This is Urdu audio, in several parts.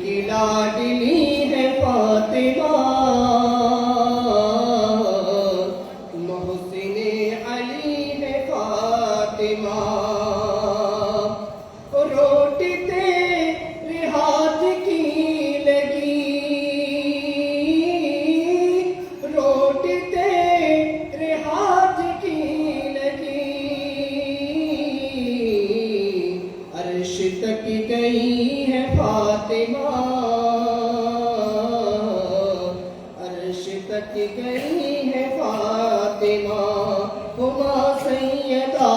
کی لاڈلی ہے فاطمہ، محسن علی ہے فاطمہ، روٹی تیرے ہاتھ کی لگی، روٹی تیرے ہاتھ کی لگی، عرش تک گئی ہے فاطمہ، عرش تک گئی ہے فاطمہ، ہما سیدہ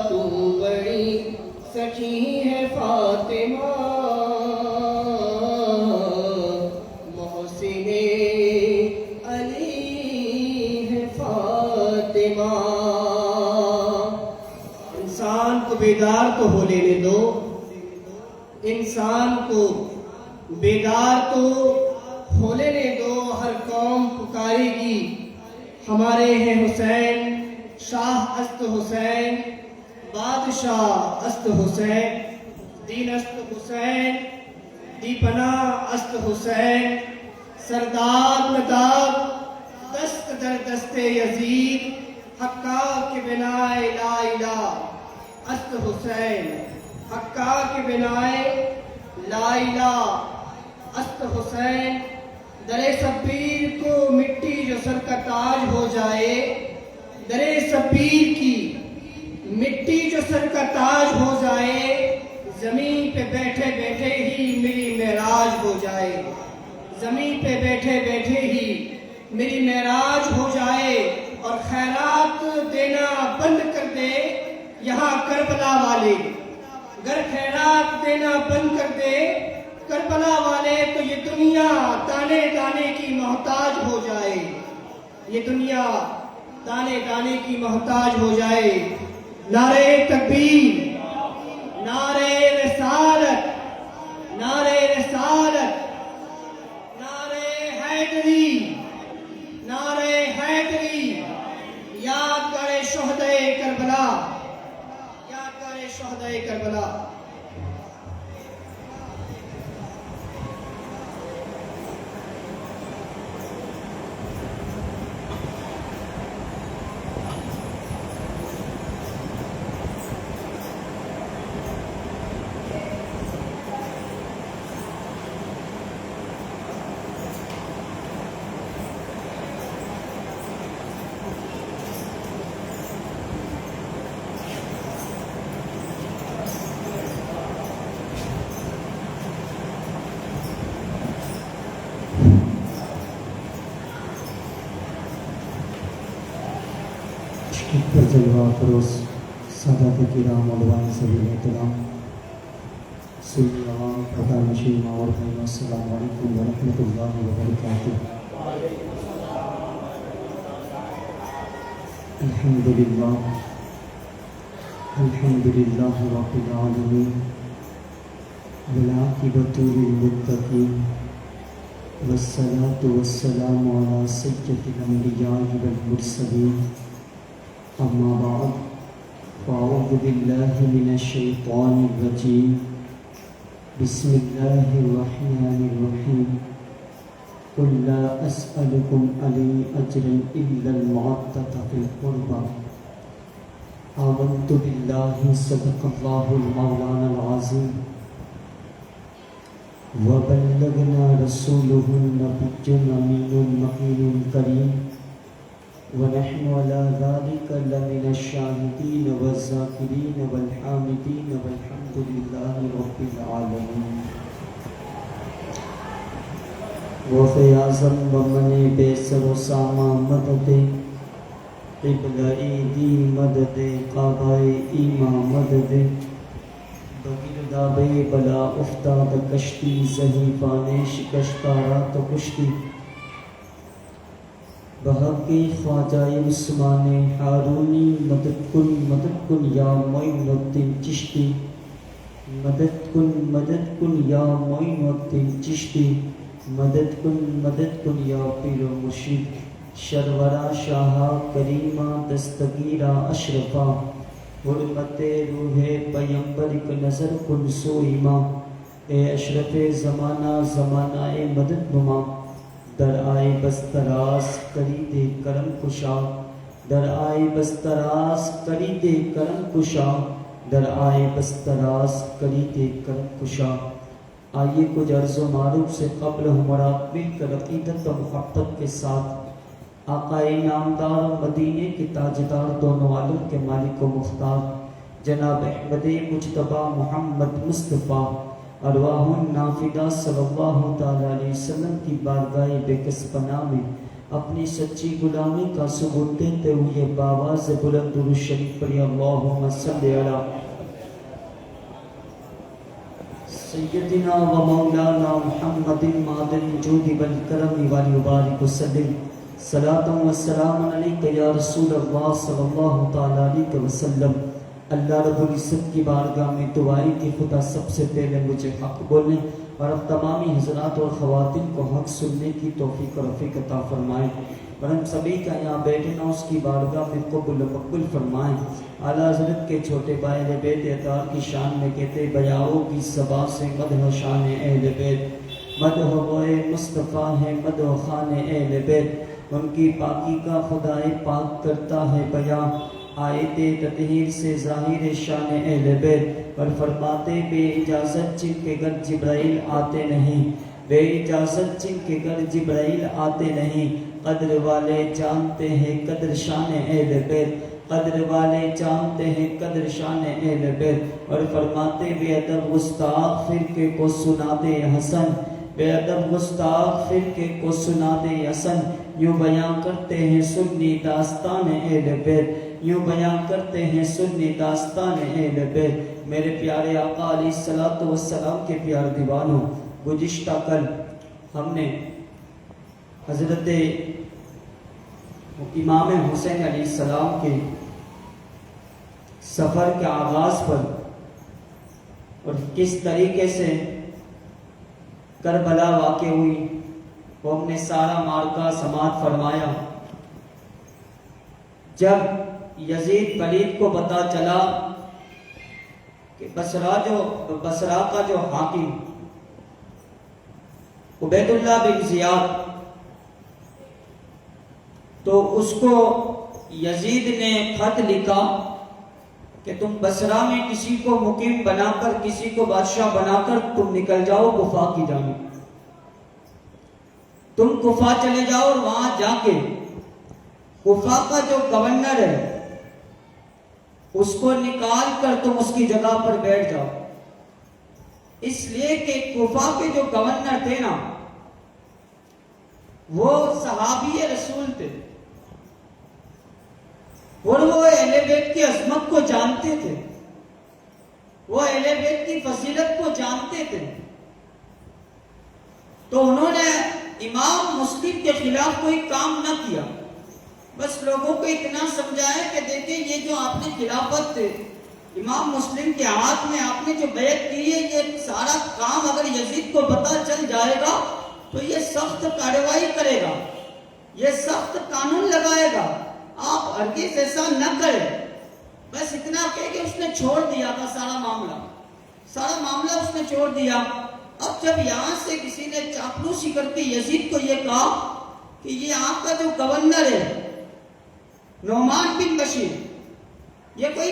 تو بڑی سخی ہے فاطمہ، محسن علی ہے فاطمہ۔ انسان کو بیدار تو ہو لینے دو، انسان کو بیدار تو ہو لینے دو، ہر قوم پکارے گی ہمارے ہیں حسین، شاہ است حسین، بادشاہ است حسین، دین است حسین، دی پناہ است حسین، سردار مداد دست در دست یزید، حقا کے بنائے لا الہ است حسین، حقا کے بنائے لا الہ است حسین۔ در شبیر کو مٹی جو سر کا تاج ہو جائے، در شبیر کی مٹی جو سر کا تاج ہو جائے، زمین پہ بیٹھے بیٹھے ہی میری معراج ہو جائے، زمین پہ بیٹھے بیٹھے ہی میری معراج ہو جائے، اور خیرات دینا بند کر دے یہاں کربلا والے، گر خیرات دینا بند کر دے کربلا والے، تو یہ دنیا دانے دانے کی محتاج ہو جائے، یہ دنیا دانے دانے کی محتاج ہو جائے۔ نعرہ تکبیر، نعرہ رسالت، نعرہ رسالت، نعرہ حیدری، نعرہ حیدری، یاد کرے شہدائے کربلا، یاد کرے شہدائے کربلا۔ جلوہ فروز سادات کرام علماء سبیل احترام، سنی عوام، پردہ نشین ماور بھائیوں، السلام علیکم ورحمۃ اللہ وبرکاتہ۔ الحمدللہ الحمدللہ رب العالمین، والعاقبۃ للمتقین، والصلاة والسلام علی سید الانبیاء والمرسلین، اما بعد، فاعوذ باللہ من الشیطان الرجیم، بسم اللہ الرحمن الرحیم، قل لا اسألکم علیہ اجرا الا المودۃ فی القربى، آمنت باللہ صدق اللہ المولانا العظیم، وبلغنا رسولہ النبی الامین المکین الکریم، ونحن على ذلك لمن الشاهدين والذاكرين والحامدين والحمد لله رب العالمين۔ غوث اعظم ومن بے سر و سامہ مدد، قبلہ دی مدد، کعبہ ایماں مدد، بگرداب بلا افتاد کشتی، صحیفان شکستارات کشتی، بحق خواجہ عثمان ہارونی، مدد کن یا معین الدین چشتی، مدد کن یا معین الدین چشتی، مدد کن یا پیر و مرشد، شرورہ شاہا کریمہ دستگیرہ اشرفہ، حرمت روح پیمبر کو نظر کن سوئیمہ، اے اشرف زمانہ زمانہ مدد نما، در آئے بستراس کری دے کرم کشا، در آئے بستراس کری دے کرم کشا، در آئے بستراس کری دے کرم کشا۔ آئیے کچھ عرض و معروف سے قبل ہمارا مل کر عقیدت و محبت کے ساتھ آقا نامدار و مدینے کے تاجدار دونوں عالم کے مالک و مختار جناب احمد مجتبی محمد مصطفیٰ ارواح النافدہ صلی اللہ تعالیٰ علیہ وسلم کی بارگاہ بے کس پناہ میں اپنی سچی غلامی کا ثبوت دیتے ہوئے باواز بلند درود شریف پڑھی اللہم صلی علی سیدنا و مولانا محمد معدن جود والکرم وبارک وسلم صلاۃ و سلام علیک یا رسول اللہ صلی اللہ تعالیٰ علیہ وسلم۔ اللہ رب العزت کی بارگاہ میں دعائیں کہ خدا سب سے پہلے مجھے حق بولنے اور اب تمامی حضرات اور خواتین کو حق سننے کی توفیق اور رفیق عطا فرمائیں، اور ہم سبھی کا یہاں بیٹھنا اس کی بارگاہ میں قبول و مقبول فرمائیں۔ اعلیٰ حضرت کے چھوٹے بھائی اہل بیت اطہار کی شان میں کہتے بیاؤں کی صبا سے مدح شان اہل بیت، مدح وے مصطفیٰ ہے مدح خان اہل بیت، ان کی پاکی کا خدائے پاک کرتا ہے بیاں، آیت تطہیر سے ظاہر شان اہل بیت، اور فرماتے بے اجازت جن کے گھر جبرائیل آتے نہیں، بے اجازت جن کے گھر جبرائیل آتے نہیں، قدر والے جانتے ہیں قدر شان اہل بیت، قدر والے جانتے ہیں قدر شان اہل بیت، اور فرماتے بے ادب گستاخ فرقے کو سنا دے حسن، بے ادب گستاخ فرقے کو سنا دے حسن، یوں بیان کرتے ہیں سنی داستان اہل بیت، یوں بیان کرتے ہیں سنی داستان اہل بیت۔ میرے پیارے آقا علیہ السلام کے پیارے دیوانوں، گزشتہ کل ہم نے حضرت امام حسین علیہ السلام کے سفر کے آغاز پر اور کس طریقے سے کربلا واقع ہوئی وہ ہم نے سارا معرکہ سماعت فرمایا۔ جب یزید پلید کو پتہ چلا کہ بصرہ کا جو حاکم عبید اللہ بن زیاد، تو اس کو یزید نے خط لکھا کہ تم بصرہ میں کسی کو مقیم بنا کر، کسی کو بادشاہ بنا کر تم نکل جاؤ کوفہ کی جانب، تم کوفہ چلے جاؤ اور وہاں جا کے کوفہ کا جو گورنر ہے اس کو نکال کر تم اس کی جگہ پر بیٹھ جاؤ، اس لیے کہ کوفہ کے جو گورنر تھے نا وہ صحابی رسول تھے، اور وہ اہل بیت کی عظمت کو جانتے تھے، وہ اہل بیت کی فضیلت کو جانتے تھے، تو انہوں نے امام مسلم کے خلاف کوئی کام نہ کیا، بس لوگوں کو اتنا سمجھایا کہ دیکھیں یہ جو آپ نے خلافت امام مسلم کے ہاتھ میں آپ نے جو بیعت کی ہے، یہ سارا کام اگر یزید کو پتہ چل جائے گا تو یہ سخت کارروائی کرے گا، یہ سخت قانون لگائے گا، آپ ہرگز ایسا نہ کریں۔ بس اتنا کہہ کہ اس نے چھوڑ دیا تھا سارا معاملہ اس نے چھوڑ دیا۔ اب جب یہاں سے کسی نے چاپلوسی کر کے یزید کو یہ کہا کہ یہ آپ کا جو گورنر ہے نعمان بن بشیر، یہ کوئی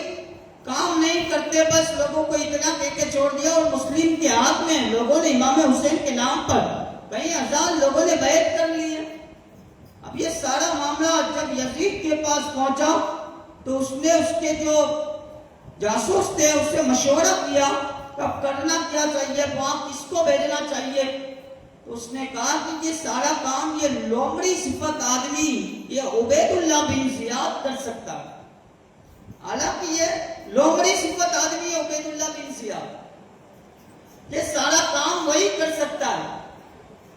کام نہیں کرتے، بس لوگوں کو اتنا کہہ کے چھوڑ دیا، اور مسلم کے ہاتھ میں لوگوں نے امام حسین کے نام پر کئی ہزار لوگوں نے بیعت کر لی ہے۔ اب یہ سارا معاملہ جب یزید کے پاس پہنچا تو اس نے اس کے جو جاسوس تھے اس سے مشورہ کیا کہ اب کرنا کیا چاہیے، وہاں کس کو بھیجنا چاہیے، تو اس نے کہا کہ یہ سارا کام یہ لومڑی صفت آدمی یہ عبید اللہ بن زیاد کر سکتا ہے، حالانکہ یہ لومڑی صفت آدمی عبید اللہ بن زیاد، یہ سارا کام وہی کر سکتا ہے۔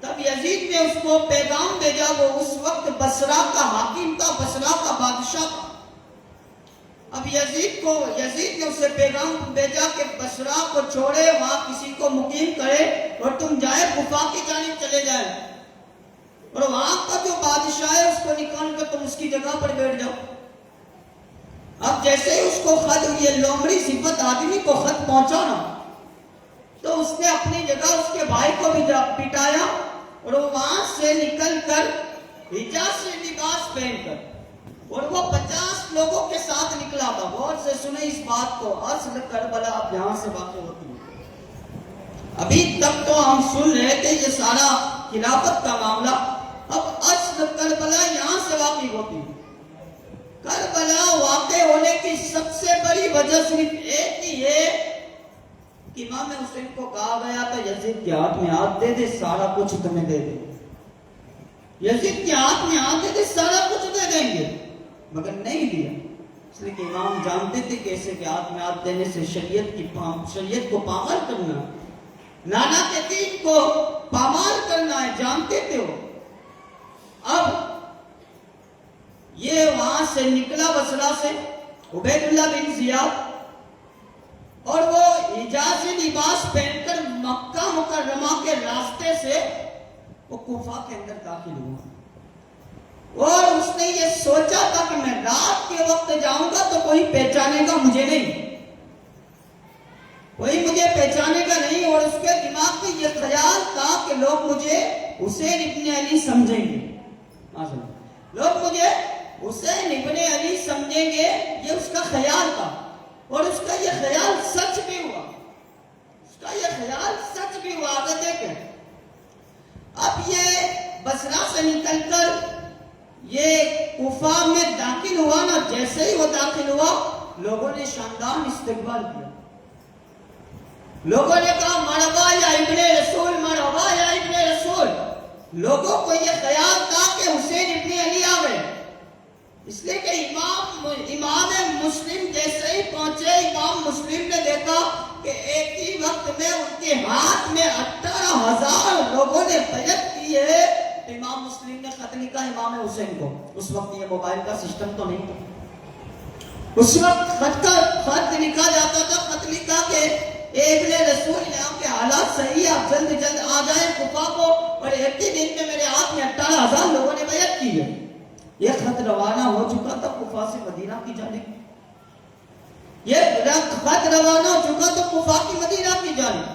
تب یزید نے اس کو پیغام بھیجا، وہ اس وقت بصرہ کا حاکم تھا، بصرہ کا بادشاہ تھا۔ اب یزید نے اسے پیغام بھیجا کہ بصرہ کو چھوڑے، وہاں کسی کو مقیم کرے اور تم جائے کوفہ کی جانب چلے جائے، اور وہاں کا جو بادشاہ ہے اس کو نکال کر تم اس کی جگہ پر بیٹھ جاؤ۔ اب جیسے ہی اس کو خط، یہ لومڑی صفت آدمی کو خط پہنچا نا، تو اس نے اپنی جگہ اس کے بھائی کو بھی پٹایا اور وہ وہاں سے نکل کر حجاز سے لباس پہن کر اور وہ 50 لوگوں کے ساتھ نکلا تھا. غور سے سنیں اس بات کو. اصل کربلا اب یہاں سے واقع ہوتی ہے. ابھی تک تو ہم سن رہے تھے یہ سارا خلافت کا معاملہ. اب اصل کربلا یہاں سے واقع ہوتی ہے. کربلا واقع ہونے کی سب سے بڑی وجہ صرف ایک ہی ہے کہ امام حسین کو کہا گیا تھا یزید کے ہاتھ میں ہاتھ دے دے سارا کچھ تمہیں دے دے. یزید کے ہاتھ میں ہاتھ دے دے سارا کچھ دے دیں گے، مگر نہیں دیا. اس لیے کہ امام جانتے تھے کہ ایسے کے ہاتھ میں ہاتھ دینے سے شریعت کو پامال کرنا، نانا کے دین کو پامال کرنا ہے، جانتے تھے وہ. اب یہ وہاں سے نکلا بصرہ سے عبید اللہ بن زیاد اور وہ حجازی لباس پہن کر مکہ مکرمہ کے راستے سے وہ کوفہ کے اندر داخل ہوا اور اس نے یہ سوچا تھا کہ میں رات کے وقت جاؤں گا تو کوئی پہچانے گا مجھے نہیں، کوئی مجھے پہچانے گا نہیں. اور اس کے دماغ میں یہ خیال تھا کہ لوگ مجھے حسین ابن علی سمجھیں گے، لوگ مجھے حسین ابن علی سمجھیں گے. یہ اس کا خیال تھا اور اس کا یہ خیال سچ بھی ہوا. اس کا یہ خیال سچ بھی ہوا. آگے دیکھیں. اب یہ بصرہ سے نکل کر یہ کوفہ میں داخل ہوا نا. جیسے ہی وہ داخل ہوا لوگوں نے شاندار استقبال کیا. لوگوں نے کہا مرحبا یا ابن رسول، مرحبا یا ابن رسول. لوگوں کو یہ خیال تھا کہ حسین ابن علی آ گئے. اس لیے کہ امام مسلم جیسے ہی پہنچے، امام مسلم نے دیکھا کہ ایک ہی وقت میں ان کے ہاتھ میں 18,000 لوگوں نے بیعت کی ہے. امام مسلم نے خط لکھا امام حسین کو. اس وقت یہ موبائل کا سسٹم تو نہیں تھا. اس وقت خط لکھا جاتا تھا. خط لکھا کہ ابن رسول یہاں کے حالات صحیح، آپ جلد جلد آ جائیں کوفہ کو، اور ایک ہی دن میں میرے ہاتھ میں 18,000 لوگوں نے بیعت کی ہے. یہ خط روانہ ہو چکا تھا کوفہ سے مدینہ کی جانب. یہ خط روانہ ہو چکا تو کوفہ کی مدینہ کی جانب.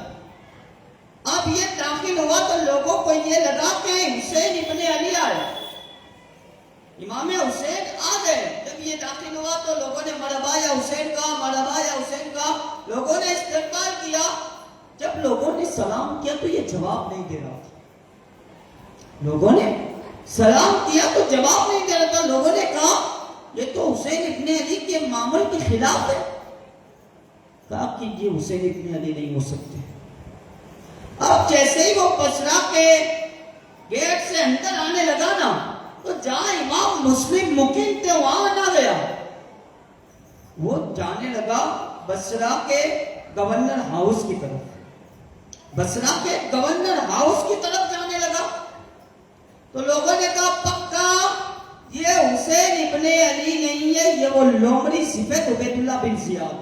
اب یہ داخل ہوا تو لوگوں کو یہ لگا کہ حسین ابن علی آئے، امام حسین آ گئے. جب یہ داخل ہوا تو لوگوں نے مرحبا یا حسین کا، مرحبا یا حسین کا لوگوں نے استقبال کیا. جب لوگوں نے سلام کیا تو یہ جواب نہیں دے رہا تھا. لوگوں نے سلام کیا تو جواب نہیں دے رہا تھا. لوگوں نے کہا یہ تو حسین ابن علی کے معمول کے خلاف ہے. کہا کہ یہ حسین ابن علی نہیں ہو سکتے. اب جیسے ہی وہ بصرہ کے گیٹ سے اندر آنے لگا نا تو جہاں امام مسلم مقیم تھے وہاں نہ گیا. وہ جانے لگا بصرہ کے گورنر ہاؤس کی طرف. بصرہ کے گورنر ہاؤس کی طرف جانے لگا تو لوگوں نے کہا پکا یہ حسین ابن علی نہیں ہے، یہ وہ لومڑی صفت عبید اللہ بن زیاد.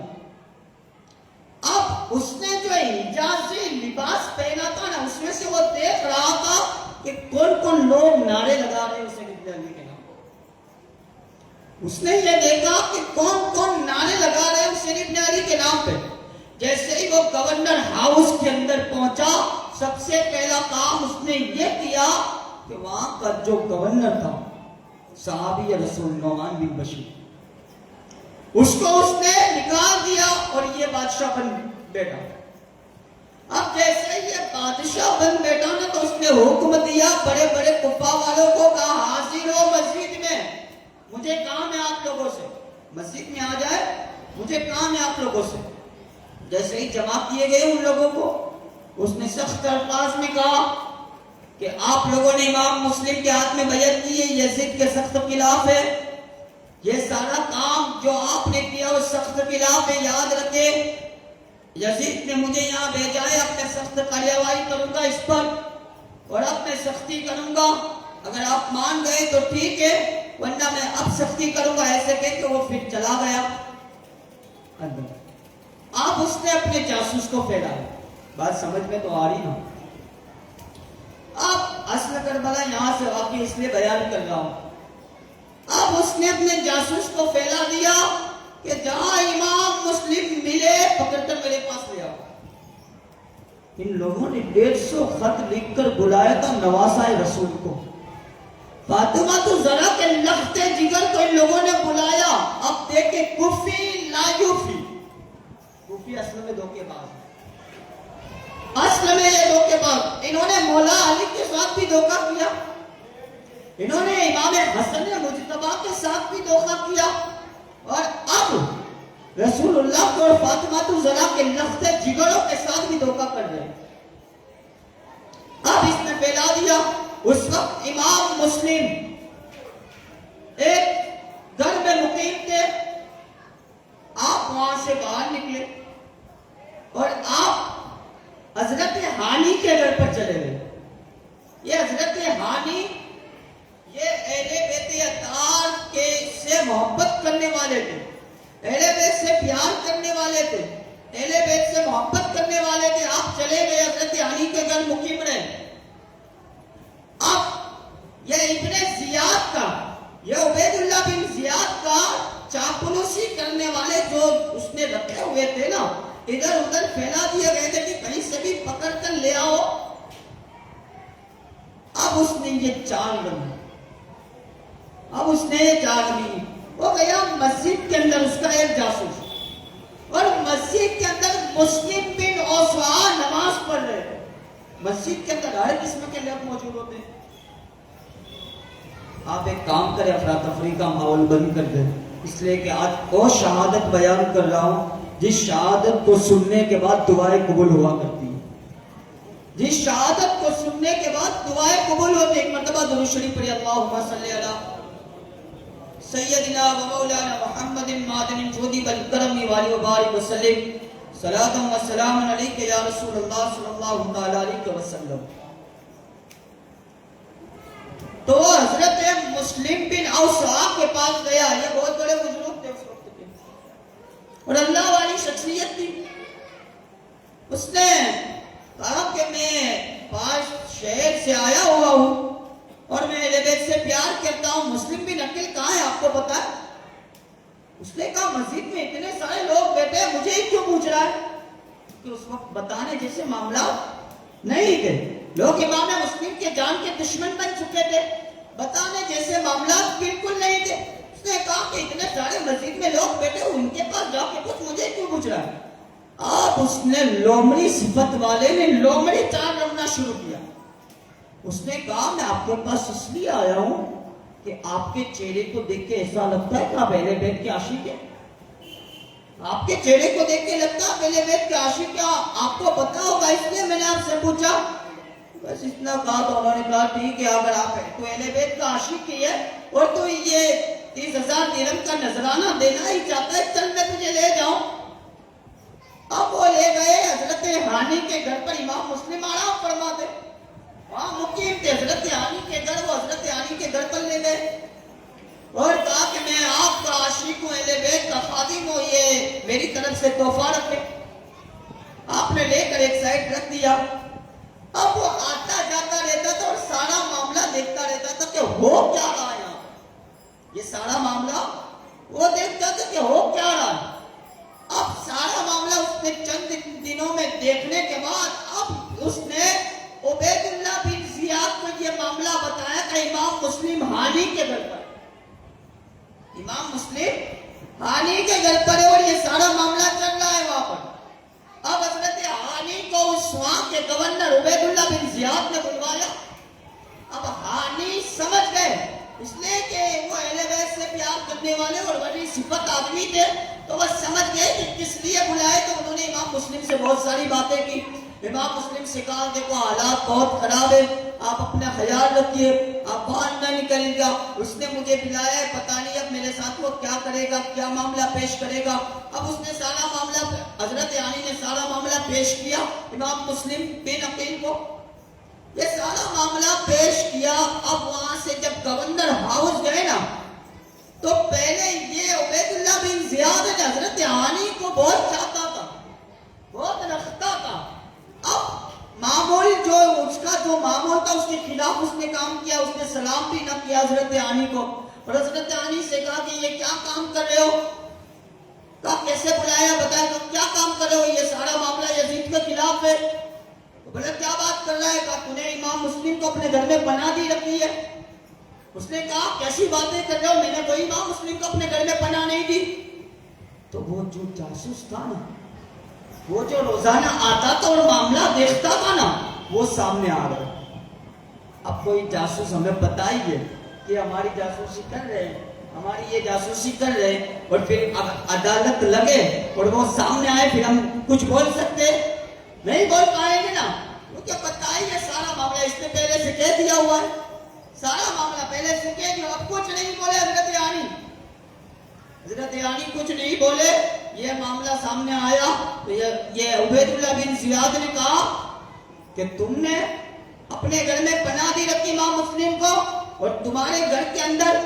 اب اس نے جو حجازی لباس پہنا تھا نا اس میں سے وہ دیکھ رہا تھا کہ کون کون لوگ نعرے لگا رہے حسین ابن علی کے نام. اس نے یہ دیکھا کہ کون کون نعرے لگا رہے حسین ابن علی کے نام پہ. جیسے ہی وہ گورنر ہاؤس کے اندر پہنچا سب سے پہلا کام اس نے یہ کیا کہ وہاں کا جو گورنر تھا صحابی رسول نعمان بن بشیر، اس کو اس نے نکال دیا اور یہ بادشاہ بن بیٹھا. اب جیسے یہ بادشاہ بن بیٹھا نا تو اس نے حکم دیا بڑے بڑے کوفہ والوں کو، کہا حاضر ہو مسجد میں، مجھے کام ہے آپ لوگوں سے، مسجد میں آ جائے، مجھے کام ہے آپ لوگوں سے. جیسے ہی جمع کیے گئے ان لوگوں کو اس نے سخت الفاظ میں کہا کہ آپ لوگوں نے امام مسلم کے ہاتھ میں بیعت کی ہے، یزید کے سخت خلاف ہے. یہ سارا کام جو آپ نے کیا وہ سخت خلاف ہے. یاد رکھے یزید نے مجھے یہاں بھیجا ہے، اب میں سخت کارروائی کروں گا اس پر اور اب میں سختی کروں گا. اگر آپ مان گئے تو ٹھیک ہے ورنہ میں اب سختی کروں گا. ایسے کہہ کے وہ پھر چلا گیا اندر. اب اس نے اپنے جاسوس کو پھیلایا. بات سمجھ میں تو آ رہی نا. اب اصل کربلا یہاں سے واقعی اس لیے بیان کر رہا ہوں. اب اس نے اپنے جاسوس کو پھیلا دیا کہ جہاں امام مسلم ملے پکڑ کر میرے پاس لے آؤ. ان لوگوں نے 150 خط لکھ کر بلایا تھا نواسہ رسول کو. فاطمہ تو ذرا کے لخت جگر کو ان لوگوں نے بلایا. اب دیکھیں کفی لا یوفی. کفی اصل میں دھوکے باز ہے. اصل میں یہ دھوکے باز. انہوں نے مولا علی کے ساتھ بھی دھوکہ کیا. انہوں نے امام حسن مجتبی کے ساتھ بھی دھوکہ کیا. اور اب رسول اللہ کو اور فاطمہ تو ذرا کے لخت جگروں کے ساتھ بھی دھوکہ کر رہے ہیں. اب اس نے پھیلا دیا. اس وقت امام مسلم ایک گھر میں مقیم تھے. آپ وہاں سے باہر نکلے اور آپ حضرت ہانی کے گھر پر چلے گئے. یہ حضرت ہانی یہ اہل بیت اطہار کے سے محبت کرنے والے تھے. اہل بیت سے پیار کرنے والے تھے. اہل بیت سے محبت کرنے والے تھے. آپ چلے گئے حضرت ہانی کے گھر مقیم رہے. اب یہ ابن زیاد کا یہ عبید اللہ بن زیاد کا چاپلوسی کرنے والے جو اس نے رکھے ہوئے تھے نا ادھر ادھر پھیلا دیے گئے تھے کہ کہیں سے بھی پکڑ کر لے آؤ. اب اس نے یہ چال بنی. اب اس نے یہ چال لی. وہ گیا مسجد کے اندر اس کا ایک جاسوس اور مسجد کے اندر مسلم بن اوسوا نماز پڑھ رہے تھے. مسجد کے اندر ہر قسم کے لوگ موجود ہوتے ہیں. آپ ایک کام کریں افراتفری کا ماحول بند کر دیں اس لیے کہ آج وہ شہادت بیان کر رہا ہوں جس شہادت کو سننے کے بعد دعائیں قبول ہوا کرتی ہیں. جس شہادت کو سننے کے بعد دعائیں قبول ہوتی ہیں. ایک مرتبہ درود شریف پڑھی. اللہم صلی علی سیدنا و مولانا محمد معدن جودی بالکرم والی وبارک وسلم. صلاۃ و سلام علیک یا رسول اللہ صلی اللہ تعالی علیہ وسلم. تو حضرت مسلم بن اوسع کے پاس گیا. یہ بہت بڑے بزرگ تھے اس وقت کے اور اللہ والی شخصیت تھی. اس نے کہا کہ میں پاس شہر سے آیا ہوا ہوں اور میں اہل بیت سے پیار کرتا ہوں. مسلم بن عقیل کہاں ہے آپ کو پتا ہے؟ اس نے کہا مسجد میں اتنے سارے لوگ بیٹھے ہیں مجھے ہی کیوں پوچھ رہا ہے؟ کہ اس وقت بتانے جیسے معاملات نہیں تھے. لوگ امام مسلم کے جان کے دشمن بن چکے تھے. بتانے جیسے معاملات بالکل نہیں تھے. اس نے کہا کہ اتنے سارے مسجد میں لوگ بیٹھے ان کے پاس جا کے کچھ مجھے کیوں پوچھ رہا ہے؟ آپ اس نے لومڑی صفت والے نے لومڑی چال رکھنا شروع کیا. اس نے کہا میں آپ کے پاس اس لیے آیا ہوں کہ آپ کے چہرے کو دیکھ کے ایسا لگتا ہے کہ آپ اہل بیت کے عاشق ہیں. آپ کے چہرے کو دیکھ کے لگتا ہے اہل بیت کے عاشق ہیں. آپ کو پتا ہوگا اس لیے میں نے آپ سے پوچھا. بس اتنا کہا تو انہوں نے کہا ٹھیک ہے اگر آپ تو اہل بیت کا عاشق ہی ہے اور تو یہ 30,000 درہم کا نذرانہ دینا ہی چاہتا ہے چل میں تجھے لے جاؤں. اب وہ لے گئے حضرت ہانی کے گھر پر. امام مسلم آرام فرماتے وہاں مقیم تھے. حضرت ہانی کے گھر وہ حضرت ہانی کے گھر پر لے گئے اور کہا کہ میں آپ کا عاشق ہوں اہل بیت کا خادم ہوں یہ میری طرف سے تحفہ رکھے. آپ نے لے کر ایک سائڈ رکھ دیا. اب وہ آتا جاتا رہتا تھا اور سارا معاملہ دیکھتا رہتا تھا کہ ہو کیا رہا ہے. یہ سارا معاملہ وہ دیکھتا تھا کہ ہو کیا رہا ہے. اب سارا معاملہ اس نے چند دنوں میں دیکھنے کے بعد اب اس نے عبید اللہ بن زیاد کو یہ معاملہ بتایا کہ امام مسلم ہانی کے گھر پر. امام مسلم ہانی کے گھر پر ہے اور یہ سارا معاملہ چل رہا ہے وہاں پر. اب حضرت ہانی کو اس وہاں کے گورنر عبید اللہ بن زیاد نے بلوایا. اب ہانی سمجھ گئے اس لیے کہ وہ اہل بیت سے پیار کرنے والے اور بڑی صفت آدمی تھے تو وہ سمجھ گئے کہ کس لیے بلائے. تو انہوں نے امام مسلم سے بہت ساری باتیں کی. امام مسلم سے کہا دیکھو حالات بہت خراب ہے آپ اپنا خیال رکھیے آپ باہر نہ نکلیں گا. اس نے مجھے بلایا ہے پتہ نہیں اب میرے ساتھ وہ کیا کرے گا کیا معاملہ پیش کرے گا. اب اس نے سارا معاملہ حضرت ہانی نے سارا معاملہ پیش کیا امام مسلم بن عقیل کو. یہ سارا معاملہ پیش کیا. اب وہاں سے جب گورنر ہاؤس گئے نا تو پہلے یہ عبید اللہ بن زیاد نے حضرت ہانی کو بہت چاہتا تھا بہت رکھتا تھا. اب معمول جو اس کا جو معمول تھا اس کے خلاف اس نے کام کیا. اس نے سلام بھی نہ کیا حضرت ہانی کو اور حضرت ہانی سے کہا کہ یہ کیا کام کر رہے ہو. کہا کیسے بلایا بتایا کیا کام کر رہے ہو. یہ سارا معاملہ یزید کے خلاف ہے. بولے کیا بات کر رہا ہے؟ کہا تو نے امام مسلم کو اپنے گھر میں پناہ دی رکھی ہے؟ اس نے کہا کیسی باتیں کر رہے ہو، میں نے کوئی امام مسلم کو اپنے گھر میں پناہ نہیں دی۔ تو وہ جو جاسوس تھا نا، وہ جو روزانہ آتا تھا اور معاملہ دیکھتا تھا نا، وہ سامنے آ گیا۔ اب کوئی جاسوس ہمیں بتائیے کہ ہماری جاسوسی کر رہے ہیں، ہماری یہ جاسوسی کر رہے ہیں، اور پھر عدالت لگے اور وہ سامنے آئے، پھر ہم کچھ بول سکتے نہیں؟ بول پائیں گے نا، کیونکہ پتہ ہی ہے سارا معاملہ اس نے پہلے سے کہہ دیا ہوا ہے، سارا معاملہ پہلے سے کہہ دیا۔ اب کچھ نہیں بولے حضرت یعنی، حضرت یعنی کچھ نہیں بولے، یہ معاملہ سامنے آیا تو یہ عبید اللہ بن زیاد نے کہا کہ تم نے اپنے گھر میں پناہ دی رکھی امام مسلم کو، اور تمہارے گھر کے اندر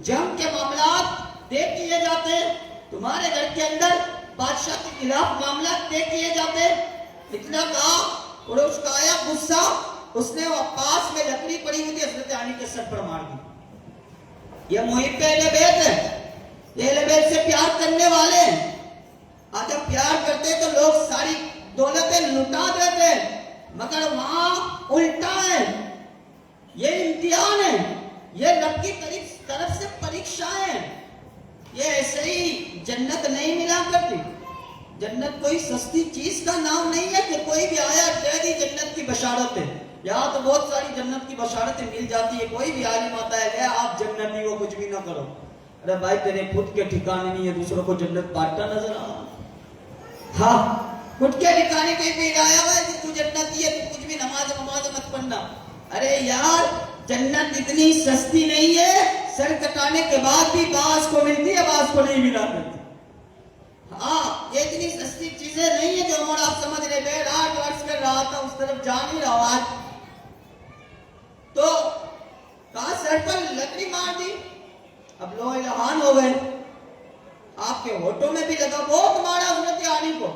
جنگ کے معاملات طے کیے جاتے ہیں، تمہارے گھر کے اندر بادشاہ کے خلاف معاملات طے کیے جاتے ہیں۔ اتنا کہا اور اس کا آیا غصہ، اس نے وہ پاس میں لکڑی پڑی ہوئی تھی حضرت علی کے سر پر مار دی۔ یہ محب اہل بیت ہے، یہ اہل بیت سے پیار کرنے والے ہیں۔ آج جب پیار کرتے تو لوگ ساری دولتیں لٹا دیتے، مگر وہاں الٹا ہے، یہ امتحان ہے، یہ رب کی طرف سے پریکشا ہے۔ یہ ایسے ہی جنت نہیں ملا کرتی، جنت کوئی سستی چیز کا نام نہیں ہے کہ کوئی بھی آیا کہہ دی جنت کی بشارت ہے۔ یہاں تو بہت ساری جنت کی بشارتیں مل جاتی ہے، کوئی بھی عالم آتا ہے آپ جنتی ہو کچھ بھی نہ کرو، ارے بھائی تیرے خود کے ٹھکانے نہیں ہے، دوسروں کو جنت بانٹتا نظر آ رہا۔ ہاں خود کے ٹھکانے کے بھی آیا ہوا ہے کہ تو جنتی ہے، تو کچھ بھی نماز مت پڑھنا۔ ارے یار جنت اتنی سستی نہیں ہے، سر کٹانے کے بعد بھی بعض کو ملتی ہے، بعض کو نہیں ملا کرتی۔ ہاں یہ اتنی سستی چیزیں نہیں ہیں جو ہمارا آپ سمجھ رہے۔ میں رات عرض کر رہا تھا، اس طرف جا نہیں رہا آج، تو کہاں سر پر لکڑی مار دی، اب لوگ لہان ہو گئے، آپ کے ہوٹوں میں بھی لگا، بہت مارا حضرت علی کو،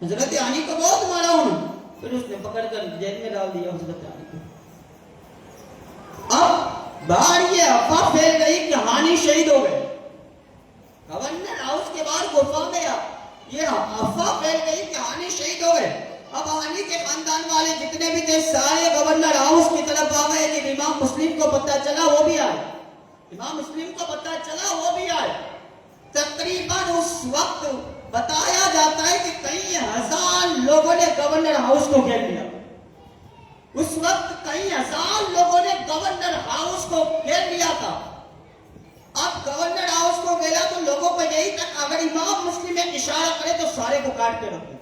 حضرت علی کو بہت مارا انہوں نے، پھر اس نے پکڑ کر جیل میں ڈال دیا حضرت علی کو۔ اب باہر یہ افواہ پھیل گئی کہ ہانی شہید ہو گئے، گورنر ہاؤس کے بعد گفا میں یہ افواہ پھیل گئی کہ ہانی شہید ہو گئے۔ اب ہانی کے خاندان والے جتنے بھی تھے سارے گورنر ہاؤس کی طرف آ گئے، کہ امام مسلم کو پتہ چلا وہ بھی آئے، امام مسلم کو پتہ چلا وہ بھی آئے۔ تقریباً اس وقت بتایا جاتا ہے کہ کئی ہزار لوگوں نے گورنر ہاؤس کو گھیر لیا، اس وقت کئی ہزار لوگوں نے گورنر ہاؤس کو گھیر لیا تھا۔ اب گورنر ہاؤس کو گھیرا تو لوگوں کو یہی تک اگر امام مسلم ایک اشارہ کرے تو سارے کو کاٹ کے رکھ دیں،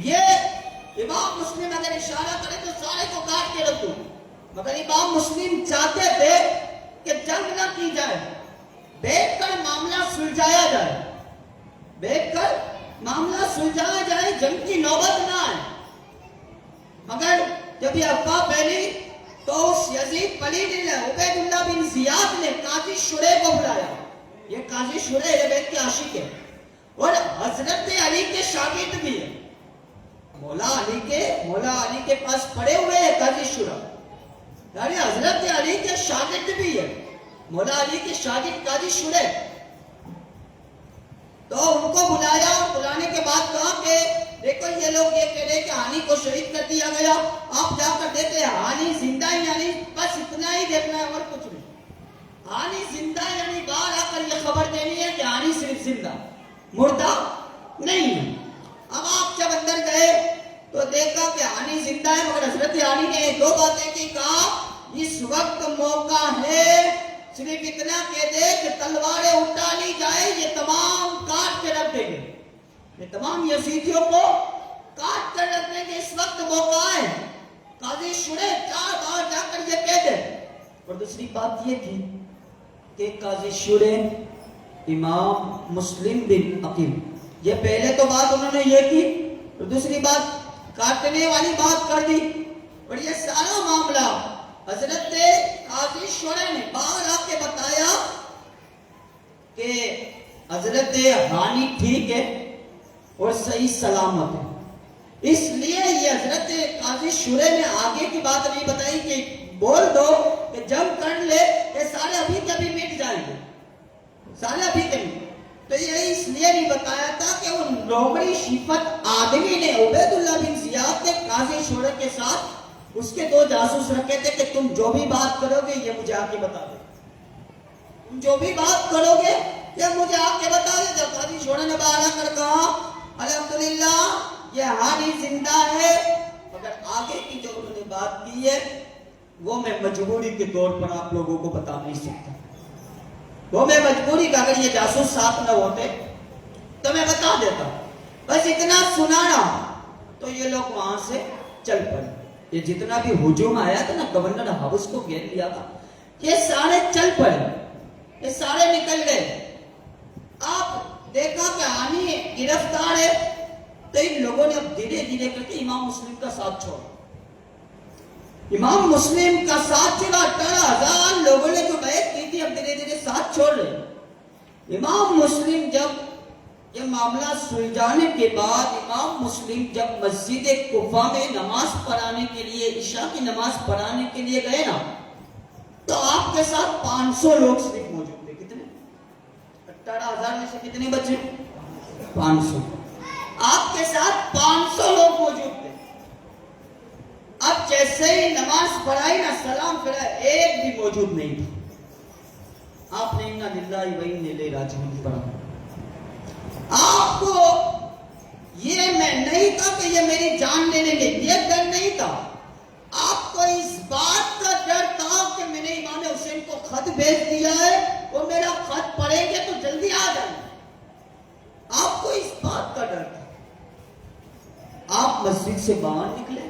یہ امام مسلم اگر اشارہ کرے تو سارے کو کاٹ کے رکھ دوں۔ مگر امام مسلم چاہتے تھے کہ جنگ نہ کی جائے، بیٹھ کر معاملہ سلجھایا جائے، بیٹھ کر معاملہ سلجھایا جائے، جنگ کی نوبت نہ آئے۔ مگر جب یہ افواہ پھیلی تو اس یزید پلید نے عبید اللہ بن زیاد نے قاضی شریح کو بلایا، یہ قاضی شریح اہل بیت کے عاشق ہے اور حضرت علی کے شاگرد بھی ہے، مولا علی کے پاس پڑے ہوئے ہیں قاضی شریح، یعنی حضرت علی کے شاگرد بھی ہے، مولا علی کے شاگرد قاضی شریح۔ تو ان کو بلایا اور بلانے کے بعد کہا کہ دیکھو یہ لوگ یہ کہہ رہے کہ ہانی کو شہید کر دیا گیا، آپ جا کر دیکھیں ہانی زندہ ہے یعنی بس اتنا ہی دیکھنا ہے اور کچھ نہیں، ہانی زندہ ہے یعنی باہر آ کر یہ خبر دینی ہے کہ ہانی صرف زندہ، مردہ نہیں ہے۔ اب آپ جب اندر گئے تو دیکھا کہ ہانی زندہ ہے، مگر حضرت ہانی نے دو باتیں کی، کہا اس وقت موقع ہے، صرف اتنا کہہ دے کہ تلواریں اٹھا لی جائے، یہ تمام کاٹ کے رکھ دیں گے، یہ تمام یزیدیوں کو کاٹ کر رکھنے کے اس وقت موقع ہے۔ قاضی شریح 4 بار جا کر یہ کہہ دے۔ اور دوسری بات یہ تھی کہ قاضی شریح امام مسلم بن عقیل، یہ پہلے تو بات انہوں نے یہ کی اور دوسری بات کاٹنے والی بات کر دی، اور یہ سارا معاملہ حضرت قاضی شریح نے باہر آ کے بتایا کہ حضرت ہانی ٹھیک ہے اور صحیح سلامت ہے، اس لیے یہ حضرت قاضی شریح نے آگے کی بات نہیں بتائی کہ بول دو کہ جنگ کر لے، یہ سارے ابھی کے ابھی مٹ جائیں گے، سارے ابھی کے بھی۔ تو یہ اس لیے نہیں بتایا تھا کہ وہ نوکری شفت آدمی نے عبید اللہ بن زیاد نے قاضی شورہ کے ساتھ اس کے 2 جاسوس رکھے تھے کہ تم جو بھی بات کرو گے یہ مجھے آ کے بتا دے، تم جو بھی بات کرو گے یہ مجھے آ کے بتا دے۔ جب قاضی شورہ نے باہر آ کر کہا الحمدللہ یہ حالی زندہ ہے، مگر آگے کی جو انہوں نے بات کی ہے وہ میں مجبوری کے طور پر آپ لوگوں کو بتا نہیں سکتا، وہ میں مجبوری کا، اگر یہ جاسوس ساتھ نہ ہوتے تو میں بتا دیتا، بس اتنا سنانا۔ تو یہ لوگ وہاں سے چل پڑے، یہ جتنا بھی ہجوم آیا تھا نا گورنر ہاؤس کو گھیر لیا تھا، یہ سارے چل پڑے، یہ سارے نکل گئے۔ آپ دیکھا کہ آنی گرفتار ہے تو ان لوگوں نے اب دھیرے دھیرے کر کے امام مسلم کا ساتھ چھوڑا، امام مسلم کا ساتھ چھوڑا۔ 18,000 لوگوں نے جو بیعت کی تھی اب دھیرے دھیرے ساتھ چھوڑ رہے۔ امام مسلم جب یہ معاملہ سلجھانے کے بعد امام مسلم جب مسجد کوفہ میں نماز پڑھانے کے لیے، عشاء کی نماز پڑھانے کے لیے گئے نا، تو آپ کے ساتھ 500 لوگ صرف موجود تھے۔ کتنے؟ 18,000 میں سے کتنے بچے؟ 500۔ آپ کے ساتھ 500 لوگ موجود تھے۔ اب جیسے ہی نماز پڑھائی نا، سلام پھرا، ایک بھی موجود نہیں تھا۔ آپ نے انا للہ و انا الیہ راجعون پڑھا۔ آپ کو یہ میں نہیں کہا کہ یہ میری جان لے لیں گے، یہ ڈر نہیں تھا، آپ کو اس بات کا ڈر تھا کہ میں نے امام حسین کو خط بھیج دیا ہے، وہ میرا خط پڑھیں گے تو جلدی آ جائیں گے، آپ کو اس بات کا ڈر تھا۔ آپ مسجد سے باہر نکلے،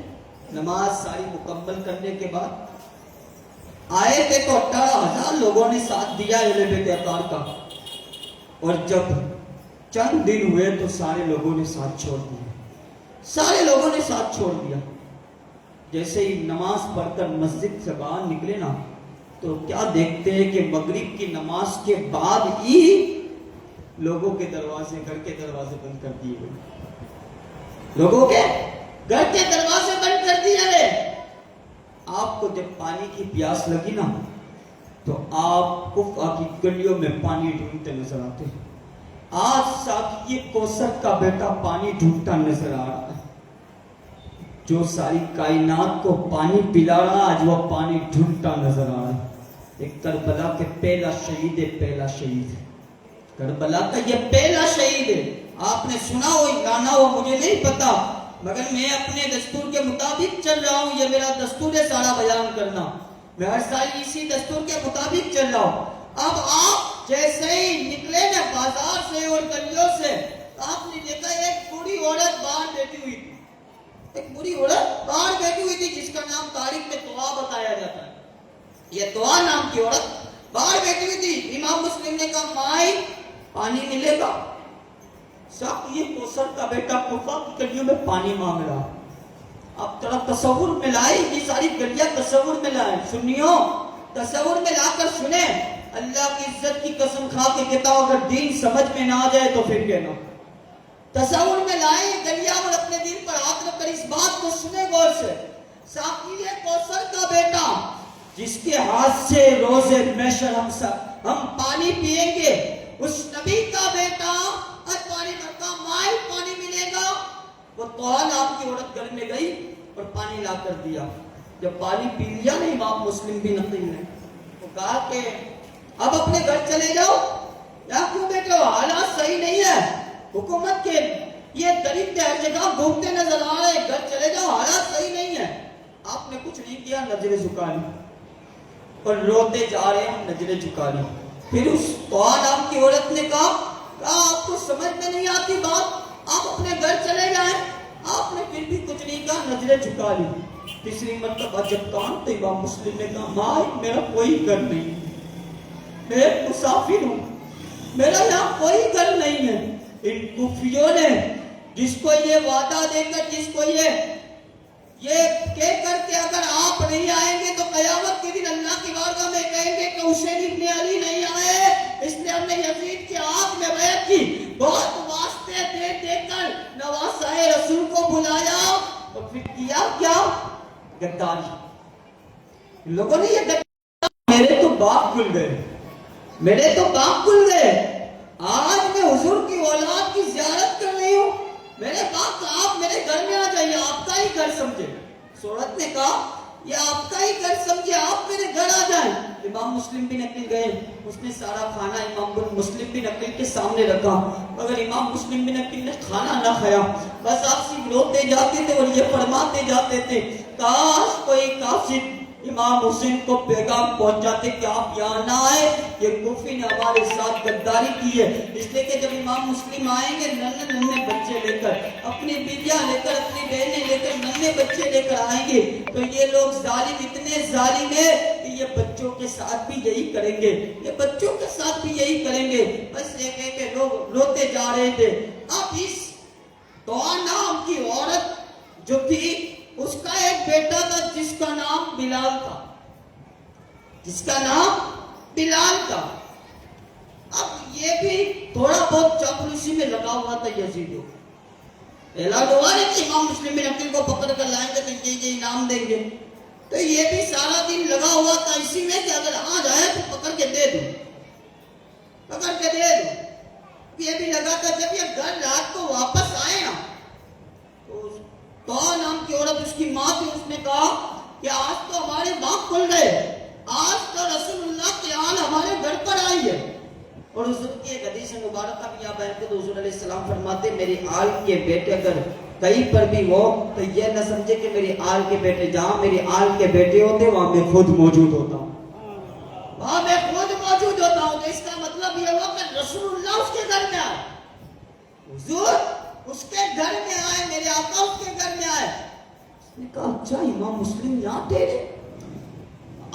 نماز ساری مکمل کرنے کے بعد آئے تھے تو 18,000 لوگوں نے ساتھ دیا اہل بیت اطہار کا، اور جب چند دن ہوئے تو سارے لوگوں نے ساتھ چھوڑ دیا، سارے لوگوں نے ساتھ چھوڑ دیا۔ جیسے ہی نماز پڑھ کر مسجد سے باہر نکلے نا، تو کیا دیکھتے ہیں کہ مغرب کی نماز کے بعد ہی لوگوں کے دروازے، گھر کے دروازے بند کر دیے گئے، لوگوں کے گھر کے دروازے بند کر دیے گئے۔ آپ کو جب پانی کی پیاس لگی نا، تو آپ کوفہ کی گلیوں میں پانی ڈھونڈتے نظر آتے ہیں۔ آج ساقی کوثر کا بیٹا پانی ڈھونڈتا نظر آ رہا ہے، جو ساری کائنات کو پانی پلا رہا، آج وہ پانی ڈھونڈتا نظر آ رہا ہے۔ ایک کربلا کے پہلا شہید ہے، پہلا شہید ہے کربلا کا، یہ پہلا شہید ہے۔ آپ نے سنا ہو یا نہ ہو مجھے نہیں پتا، مگر میں اپنے دستور کے مطابق چل رہا ہوں، یہ میرا دستور ہے سارا بیان کرنا، میں ہر سال اسی دستور کے مطابق چل رہا ہوں۔ اب آپ جیسے ہی نکلے نا بازار سے اور گلیوں سے، آپ نے دیکھا ایک بوڑھی عورت باہر بیٹھی ہوئی تھی، ایک بوڑھی عورت باہر بیٹھی ہوئی تھی جس کا نام تاریخ میں طوا بتایا جاتا ہے۔ یہ طوا نام کی عورت باہر بیٹھی ہوئی تھی۔ امام مسلم نے کہا مائی پانی ملے گا؟ ساقی کوثر کا بیٹا کوفہ کی گلیوں میں پانی مانگ رہا۔ اب تھوڑا تصور میں لائے، یہ ساری گلیاں تصور میں لائے، سنیو تصور میں لا کر سنیں، اللہ کی عزت کی قسم کھا کے کہتا ہوں اگر دین سمجھ میں نہ آ جائے تو پھر کہنا۔ تصور میں لائے گلیاں اور اپنے دل پر ہاتھ رکھ کر اس بات کو سنے غور سے۔ ساقی کوثر کا بیٹا جس کے ہاتھ سے روز محشر ہم پانی پیئیں گے، اس نبی کا بیٹا اور پانی بھرتا مائل پانی ملے گا۔ وہ طوا نام کی عورت گھر میں گئی اور پانی لا کر دیا۔ جب پانی پی لیا نا امام مسلم بھی نقل نے، وہ کہا کہ اب اپنے گھر چلے جاؤ، یا کیوں بیٹے ہو، حالات صحیح نہیں ہے، حکومت کے یہ درندے ہر جگہ گھومتے نظر آ رہے، گھر چلے جاؤ، حالات صحیح نہیں ہے۔ آپ نے کچھ نہیں کیا، نظریں جھکا لی اور روتے جا رہے ہیں، نظریں جھکا لی۔ پھر اس طوا نام کی عورت نے کہا آپ کو سمجھ میں نہیں آتی بات، آپ اپنے گھر چلے جائیں۔ آپ نے پھر بھی کچھ نہیں کہا، نظریں جھکا لی۔ تیسری مرتبہ جب کہا تو امام مسلم نے کہا ماں میرا کوئی گھر نہیں، میں ایک مسافر ہوں، میرا یہاں کوئی گھر نہیں ہے۔ ان کوفیوں نے جس کو یہ وعدہ دے کر، جس کو یہ کہہ کر کہ اگر آپ نہیں آئیں گے تو قیامت کے دن اللہ کی بارگاہ میں کہیں گے کہ حسین ابن علی نہیں آئے، اس لیے ہم نے یزید کی آنکھ میں بیعت کی، بہت واسطے دے دے کر نواسہ رسول کو بلایا، اور پھر کیا کیا؟ غداری۔ لوگوں نے یہ غداری، میرے تو باپ گل گئے، میرے تو باپ گل گئے۔ آج میں حضور کی اولاد کی زیارت کر رہی ہوں، میرے پاس آپ میرے گھر میں آ جائیے، آپ کا ہی گھر سمجھے. سورت نے کہا یہ آپ کا ہی گھر سمجھے، آپ میرے گھر آ جائیں. امام مسلم بن عقیل گئے، اس نے سارا کھانا امام مسلم بن عقیل کے سامنے رکھا. اگر امام مسلم بن عقیل نے کھانا نہ کھایا، بس آپ صرف روتے جاتے تھے اور یہ فرماتے جاتے تھے کاش کوئی کاشف امام حسین کو پیغام پہنچاتے کہ آپ یہاں نہ آئے، یہ کوفی نے ہمارے ساتھ غداری کی ہے. اس لیے کہ جب امام مسلم آئیں گے ننھے ننھے بچے لے کر، اپنی بیویاں لے کر، اپنی بہنیں لے کر، ننھے بچے لے کر آئیں گے، تو یہ لوگ ظالم اتنے ظالم ہیں کہ یہ بچوں کے ساتھ بھی یہی کریں گے، یہ بچوں کے ساتھ بھی یہی کریں گے. بس یہ کہہ کے لوگ روتے جا رہے تھے. اب اس دعا نام کی عورت جو تھی، اس کا ایک بیٹا تھا جس کا نام بلال تھا، جس کا نام بلال تھا. اب یہ بھی تھوڑا بہت چاپلوسی میں لگا ہوا تھا. یزید اعلان ہوا نہیں کہ امام مسلم بن عقیل کو پکڑ کر لائیں گے تو یہ انعام دیں گے، تو یہ بھی سارا دن لگا ہوا تھا اسی میں کہ اگر آ جائے تو پکڑ کے دے دوں، پکڑ کے دے دوں. یہ بھی لگا تھا جب یہ گھر رات کو واپس آئے نا، تو نام کی عورت اس کی ماں تھی، اس نے کہا کہ آج تو ہمارے باغ کھل گئے، آج تو رسول اللہ کی آل ہمارے گھر پر آئی ہے. اور حضور کی ایک حدیث مبارکہ بھی یہاں بیان کرتے، حضور علیہ السلام فرماتے میری آل کے بیٹے اگر کہیں پر بھی ہو تو یہ نہ سمجھے کہ میری آل کے بیٹے، جہاں میری آل کے بیٹے ہوتے وہاں میں خود موجود ہوتا ہوں، وہاں میں خود موجود ہوتا ہوں. تو اس کا مطلب یہ ہوا کہ رسول اللہ اس کے گھر میں آئے، حضور اس کے گھر میں آئے، میرے آقا اس کے گھر میں آئے. اس نے کہا اچھا امام مسلم یہاں ٹھہرے.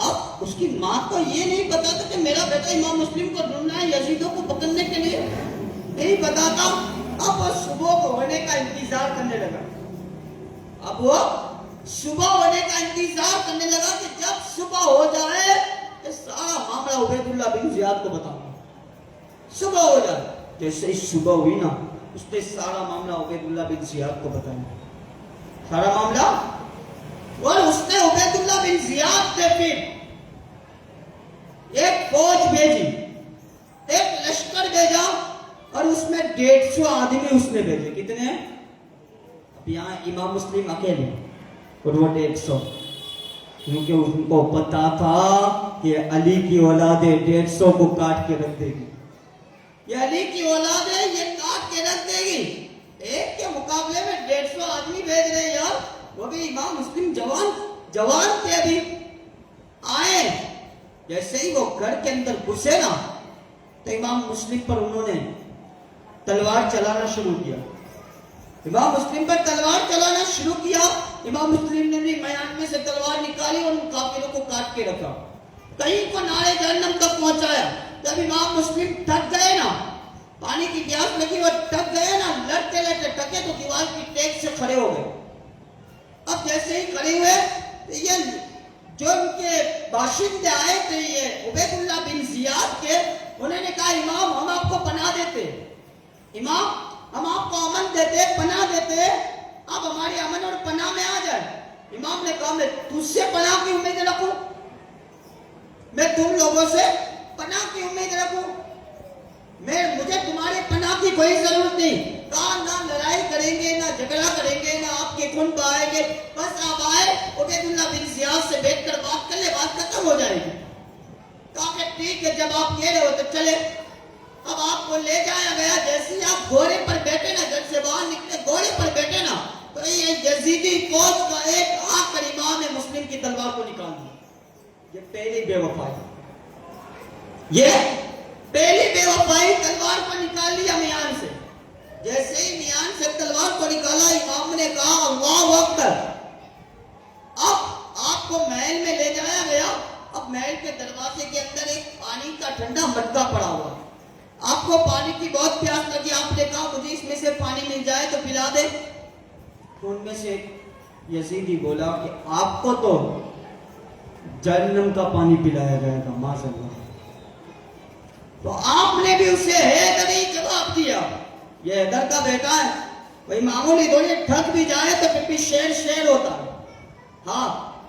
اب اس کی ماں کو یہ نہیں پتا تھا کہ میرا بیٹا امام مسلم کو ڈھونڈنا ہے یزیدوں کو پکڑنے کے لیے، نہیں پتا تھا. اب وہ صبح کو ہونے کا انتظار کرنے لگا، اب وہ صبح ہونے کا انتظار کرنے لگا کہ جب صبح ہو جائے یہ سارا معاملہ عبید اللہ بن زیاد کو بتاؤں. صبح ہو جائے، جیسے ہی صبح ہوئی نا اس نے سارا معاملہ عبید اللہ بن زیاد کو بتایا، سارا معاملہ. اور اس نے عبید اللہ بن زیاد سے پھر ایک فوج بھیجی، ایک لشکر بھیجا، اور اس میں 150 آدمی اس نے بھیجے. کتنے؟ اب یہاں امام مسلم اکیلے اور وہ 150، کیونکہ ان کو پتا تھا کہ علی کی اولاد 150 کو کاٹ کے رکھ دے گی، یہ علی کی اولاد ہے، یہ کاٹ کے رکھ دے گی. ایک کے مقابلے میں 150 آدمی بھیج رہے یار، وہ بھی امام مسلم جوان تھے ابھی. آئے جیسے ہی وہ گھر کے اندر گھسے نا تو امام مسلم پر انہوں نے تلوار چلانا شروع کیا، امام مسلم پر تلوار چلانا شروع کیا. امام مسلم نے بھی میان میں سے تلوار نکالی اور ان کافروں کو کاٹ کے رکھا، کہیں کو نارے جہنم تک پہنچایا. جب امام مسلم تھک گئے نا، پانی کی پیاس لگی اور تھک گئے نا، لڑتے لڑتے تھکے تو دیوار کی ٹیک سے کھڑے ہو گئے. اب جیسے ہی کھڑے ہوئے تو یہ جو ان کے باشندے آئے تھے یہ عبید اللہ بن زیاد کے، انہوں نے کہا امام ہم آپ کو پناہ دیتے، امام ہم آپ کو امن دیتے، پناہ دیتے، آپ ہماری امن اور پناہ میں آ جائے. امام نے کہا میں تجھ سے پناہ کی امید رکھوں، میں تم لوگوں سے پناہ کی امید رکھوں، مجھے تمہارے پناہ کی کوئی ضرورت نہیں. کہا نہ لڑائی کریں گے، نہ جھگڑا کریں گے، نہ آپ کے خون بہائیں گے، بس آپ آئے عبید اللہ بن زیاد سے بیٹھ کر بات کر لے، بات ختم ہو جائے گی. کہا کہ ٹھیک ہے جب آپ کہہ رہے ہو تو چلے. اب آپ کو لے جایا گیا. جیسے ہی آپ گھوڑے پر بیٹھے نا، گھر سے باہر نکلے گھوڑے پر بیٹھے نا، تو یہ یزیدی فوج کا ایک آ کر امام مسلم کی تلوار کو نکال دیا. یہ پہلی بے وفائی، یہ پہلی بے وفائی، تلوار کو نکال لیا میان سے. جیسے ہی میان سے تلوار کو نکالا، امام نے کہا اللہ اکبر. اب آپ کو محل میں لے جایا گیا. اب محل کے دروازے کے اندر ایک پانی کا ٹھنڈا مٹکا پڑا ہوا، آپ کو پانی کی بہت پیاس لگی. آپ نے کہا مجھے اس میں سے پانی مل جائے تو پلا دے. ان میں سے یزیدی بولا کہ آپ کو تو جہنم کا پانی پلایا جائے گا معاذ اللہ. تو آپ نے بھی اسے حیدری جواب دیا. یہ حیدر کا بیٹا ہے، وہی معمولی تھوڑی، تھک بھی جائے تو پھر شیر ہوتا ہے. ہاں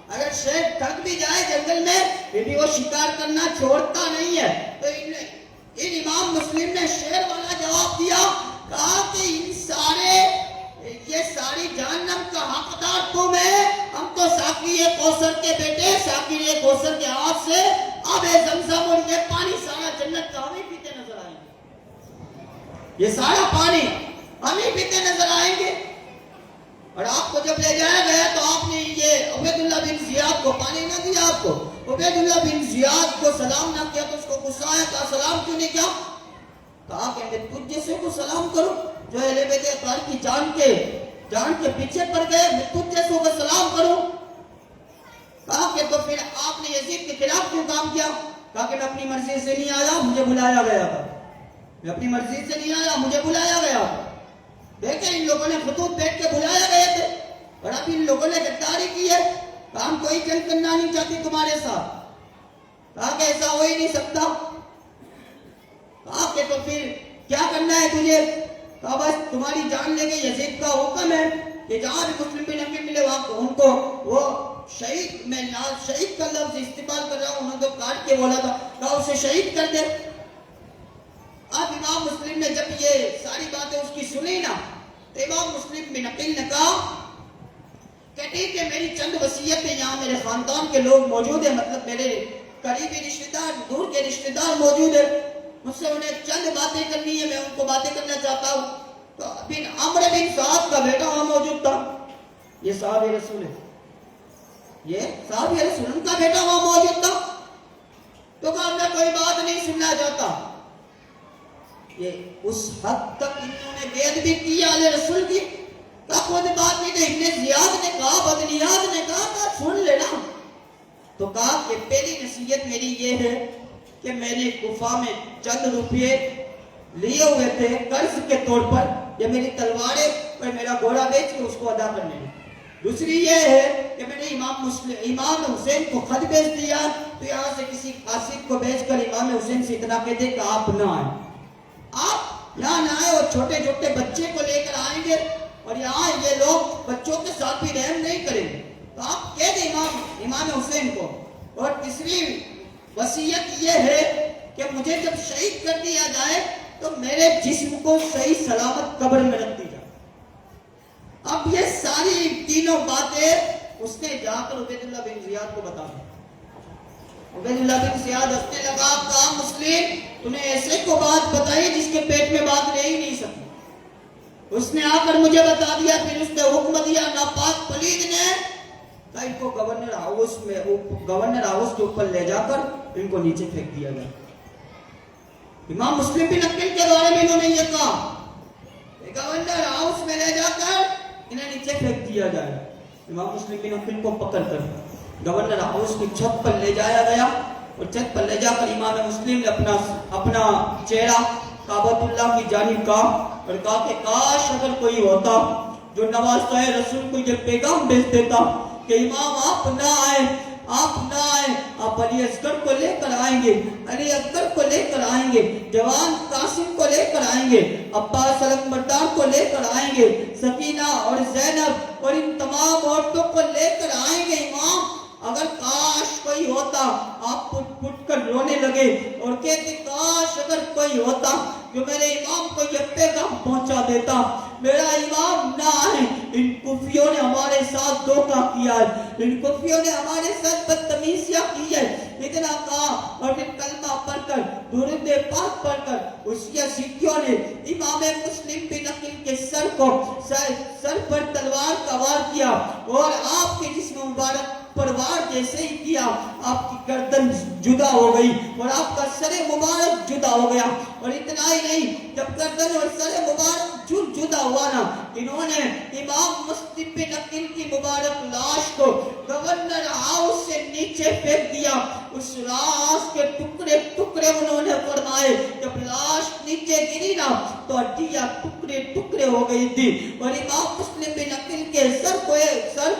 اگر شیر تھک بھی جائے جنگل میں پھر بھی وہ شکار کرنا چھوڑتا نہیں ہے. تو ان امام مسلم نے شیر والا جواب دیا، کہا کہ یہ ساری جہنم کا حقدار تم ہے، ہم تو ساقی کوثر کے بیٹے، ساقی کوثر کے ہاتھ سے آب زمزم اور یہ پانی سارا جنت کا ہمیں پیتے نظر آئیں گے، یہ سارا پانی ہمیں پیتے نظر آئیں گے۔ اور آپ کو جب لے جایا گیا تو آپ نے یہ عبید اللہ بن زیاد کو پانی نہ دیا، آپ کو عبید اللہ بن زیاد کو سلام نہ کیا تو اس کو غصہ آیا، کہا سلام کیوں نہیں کیا؟ کہا کہ میں تجھ جیسے کو سلام کروں جو اہل بیت اطہار کی جان کے پیچھے پڑ گئے، میں تجھ جیسے کو سلام کروں؟ کہا کہ تو پھر آپ نے یزید کے خلاف کیوں کام کیا؟ کہا کہ میں اپنی مرضی سے نہیں آیا، مجھے بلایا گیا تھا، میں اپنی مرضی سے نہیں آیا، مجھے بلایا گیا۔ دیکھیں ان لوگوں نے خطوط بیٹھ کے بلایا گئے تھے اور اب ان لوگوں نے غداری کی ہے، کام کوئی جنگ کرنا نہیں چاہتی تمہارے ساتھ۔ کہا کہ ایسا ہو ہی نہیں سکتا۔ کہا کہ تو پھر کیا کرنا ہے تجھے؟ کہا بس تمہاری جان لیں گے، یزید کا حکم ہے کہ جہاں بھی مسلم بن عقیل ملے وہاں ان کو وہ شہید، میں شہید کا لفظ استعمال کر رہا ہوں، انہوں نے تو کاٹ کے بولا تھا، کہا اسے شہید کر دے۔ اب امام مسلم نے جب یہ ساری باتیں اس کی سنی نا تو امام مسلم بن عقیل نے کہا کہ ٹھیک ہے، میری چند وصیتیں، یہاں میرے خاندان کے لوگ موجود ہیں، مطلب میرے قریبی رشتہ دار، دور کے رشتہ دار موجود ہیں، مجھ سے انہیں چند باتیں کرنی ہے، میں ان کو باتیں کرنا چاہتا ہوں۔ تو بن عمرو بن سعد کا بیٹا وہاں موجود تھا، یہ صحابی رسول ہے، یہ صحابی رسول، ان کا بیٹا وہاں موجود تھا۔ تو کہا میں کوئی بات نہیں سننا چاہتا۔ یہ اس حد تک انہوں نے بے ادبی کی علیہ رسول کی، کہا خود بات نہیں، ابن زیاد نے کہا، بدنیاد نے کہا سن لینا۔ تو کہا کہ پہلی نصیحت میری یہ ہے کہ میں نے کوفہ میں چند روپے لیے ہوئے تھے قرض کے طور پر، یا میری تلواریں اور میرا گھوڑا بیچ کے اس کو ادا کرنے میں۔ دوسری یہ ہے کہ میں نے امام حسین کو خط بھیج دیا، تو یہاں سے کسی قاصد کو بھیج کر امام حسین سے اتنا کہہ دے کہ آپ نہ آئیں، آپ یہاں نہ آئے، اور چھوٹے چھوٹے بچے کو لے کر آئیں گے اور یہاں یہ لوگ بچوں کے ساتھ بھی رحم نہیں کریں گے، تو آپ کہہ دیں امام حسین کو۔ اور تیسری وصیت یہ ہے کہ مجھے جب شہید کر دیا جائے تو میرے جسم کو صحیح سلامت قبر میں رکھ دی جائے۔ اب یہ ساری تینوں باتیں اس نے جا کر عبید اللہ بن زیاد کو بتا دی۔ عبید اللہ بن زیاد ہنسنے لگا، کہا مسلم تو نے ایسے کو بات بتائی جس کے پیٹ میں بات رہ ہی نہیں سکی، اس نے آ کر مجھے بتا دیا، پھر اس نے حکم دیا ناپاک پلید نے کہ ان کو گورنر ہاؤس کے اوپر لے جا کر ان کو نیچے پھینک دیا گیا۔ امام مسلم بن عقیل کے بارے میں انہوں نے یہ کہا کہ گورنر ہاؤس میں لے جا کر انہیں نیچے پھینک دیا جائے۔ امام مسلم بن عقیل کو پکڑ کر گورنر ہاؤس کی چھت پر لے جایا گیا، اور چھت پر لے جا کر امام مسلم نے اپنا چہرہ کعبۃ اللہ کی جانب کہا اور کہا کہ کاش اگر کوئی ہوتا جو نواسہ رسول کو یہ پیغام بھیج دیتا کہ امام آپ نہ آئے، آپ علی اصغر کو لے کر آئیں گے، علی اکبر کو لے کر آئیں گے، جوان قاسم کو لے کر آئیں گے، عباس علمبردار کو لے کر آئیں گے، سکینہ اور زینب اور ان تمام عورتوں کو لے کر آئیں گے امام، اگر کاش کوئی ہوتا۔ آپ پٹ کر رونے لگے اور کہتے کاش اگر کوئی ہوتا جو میرے امام کو یہ پیغام پہنچا دیتا، میرا امام نہ آئے، ان کفیوں نے ہمارے ساتھ دھوکہ کیا ہے، ان کفیوں نے ہمارے ساتھ بدتمیزیاں کی ہے، اتنا کہا اور پھر کلمہ پڑھ کر درود پاک پڑھ کر اس یزیدیوں نے امام مسلم بن عقیل کے سر پر تلوار کا وار کیا اور آپ کے جسم مبارک پروار جیسے ہی کیا، آپ کی گردن جدا ہو گئی اور آپ کا سر مبارک جدا ہو گیا۔ اور اتنا ہی نہیں، جب گردن اور سر مبارک جدا ہوا نا، انہوں نے امام مسلم بن عقیل کی مبارک لاش کو گورنر ہاؤس سے نیچے پھینک دیا۔ اس لاش کے ٹکڑے ٹکڑے انہوں نے فرمائے، جب لاش نیچے گری نا تو ہڈیاں ٹکڑے ٹکڑے ہو گئی تھی، اور امام مسلم بن عقیل کے سر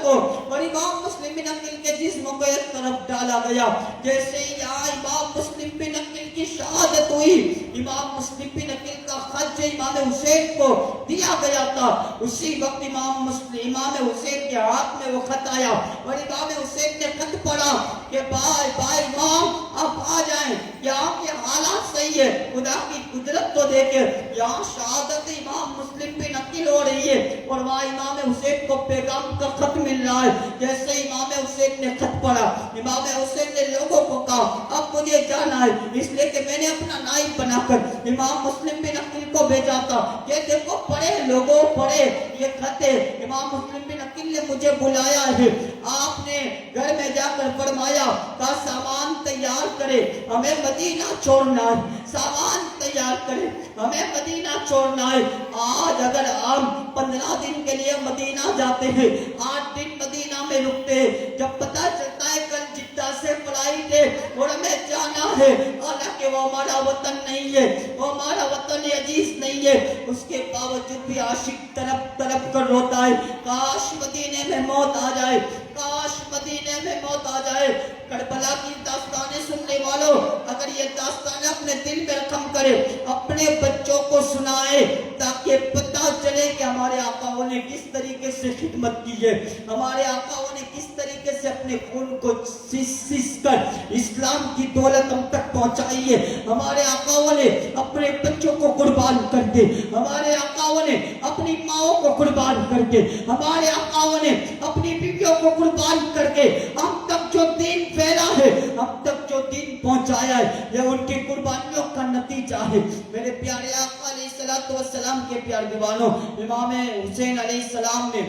کو اور امام مسلم بن عقیل کے جسم کو ایک طرف ڈالا گیا۔ جیسے ہی یہاں امام مسلم بن عقیل کی شہادت ہوئی، امام مسلم بن عقیل کا خط جو امام حسین کو دیا گیا تھا، اسی وقت امام حسین کے ہاتھ میں وہ خط آیا اور امام حسین نے خط پڑھا کہ بھائی امام آپ آ جائیں، یہاں کے حالات صحیح ہے، خدا کی قدرت تو دیکھیں، یہاں شہادت امام مسلم پہ نقل ہو رہی ہے اور وہاں امام حسین کو پیغام کا خط مل رہا ہے۔ جیسے امام حسین نے خط پڑھا، امام حسین نے لوگوں کو کہا اب مجھے جانا ہے، اس لیے کہ میں نے اپنا نائب بنا کر امام مسلم بن عقیل کو بھیجا تھا کہ دیکھو پڑھے لوگوں پڑھے، یہ خط ہے، امام مسلم بن عقیل نے مجھے بلایا ہے، آپ نے گھر میں جا کر فرمایا کہ سامان تیار کرے، ہمیں مدینہ چھوڑنا ہے، سامان تیار کرے، ہمیں مدینہ چھوڑنا ہے۔ آج اگر ہم 15 دن کے لیے مدینہ جاتے ہیں، 8 دن مدینہ میں رکتے ہیں، جب پتہ چلتا ہے کل جدہ سے فلائٹ ہے اور ہمیں جانا ہے، حالانکہ وہ ہمارا وطن نہیں ہے، وہ ہمارا وطن عزیز نہیں ہے، اس کے باوجود بھی عاشق تڑپ کر روتا ہے، کاش مدینے میں موت آ جائے، کاش مدینے میں موت آ جائے۔ کربلا کی داستانیں سننے والوں، اگر یہ داستانیں اپنے دل میں رقم کرے، اپنے بچوں کو سنائے تاکہ پتہ چلے کہ ہمارے آقاؤں نے کس طریقے سے خدمت کی ہے، ہمارے آقاؤں نے کس طریقے سے اپنے خون کو سیس کر اسلام کی دولت ہم تک پہنچائی ہے، ہمارے آقاؤں نے اپنے بچوں کو قربان کر کے، ہمارے آقاؤں نے اپنی ماؤں کو قربان کر کے، ہمارے آقاؤں نے اپنی بیویوں کو قربان کر کے ہم تک جو دین پھیلا ہے، ہم تک جو دین پہنچایا ہے، یہ ان کی قربانیوں کا نتیجہ ہے۔ میرے پیارے آقا علیہ السلام کے پیار دیوانوں، امام حسین علیہ السلام نے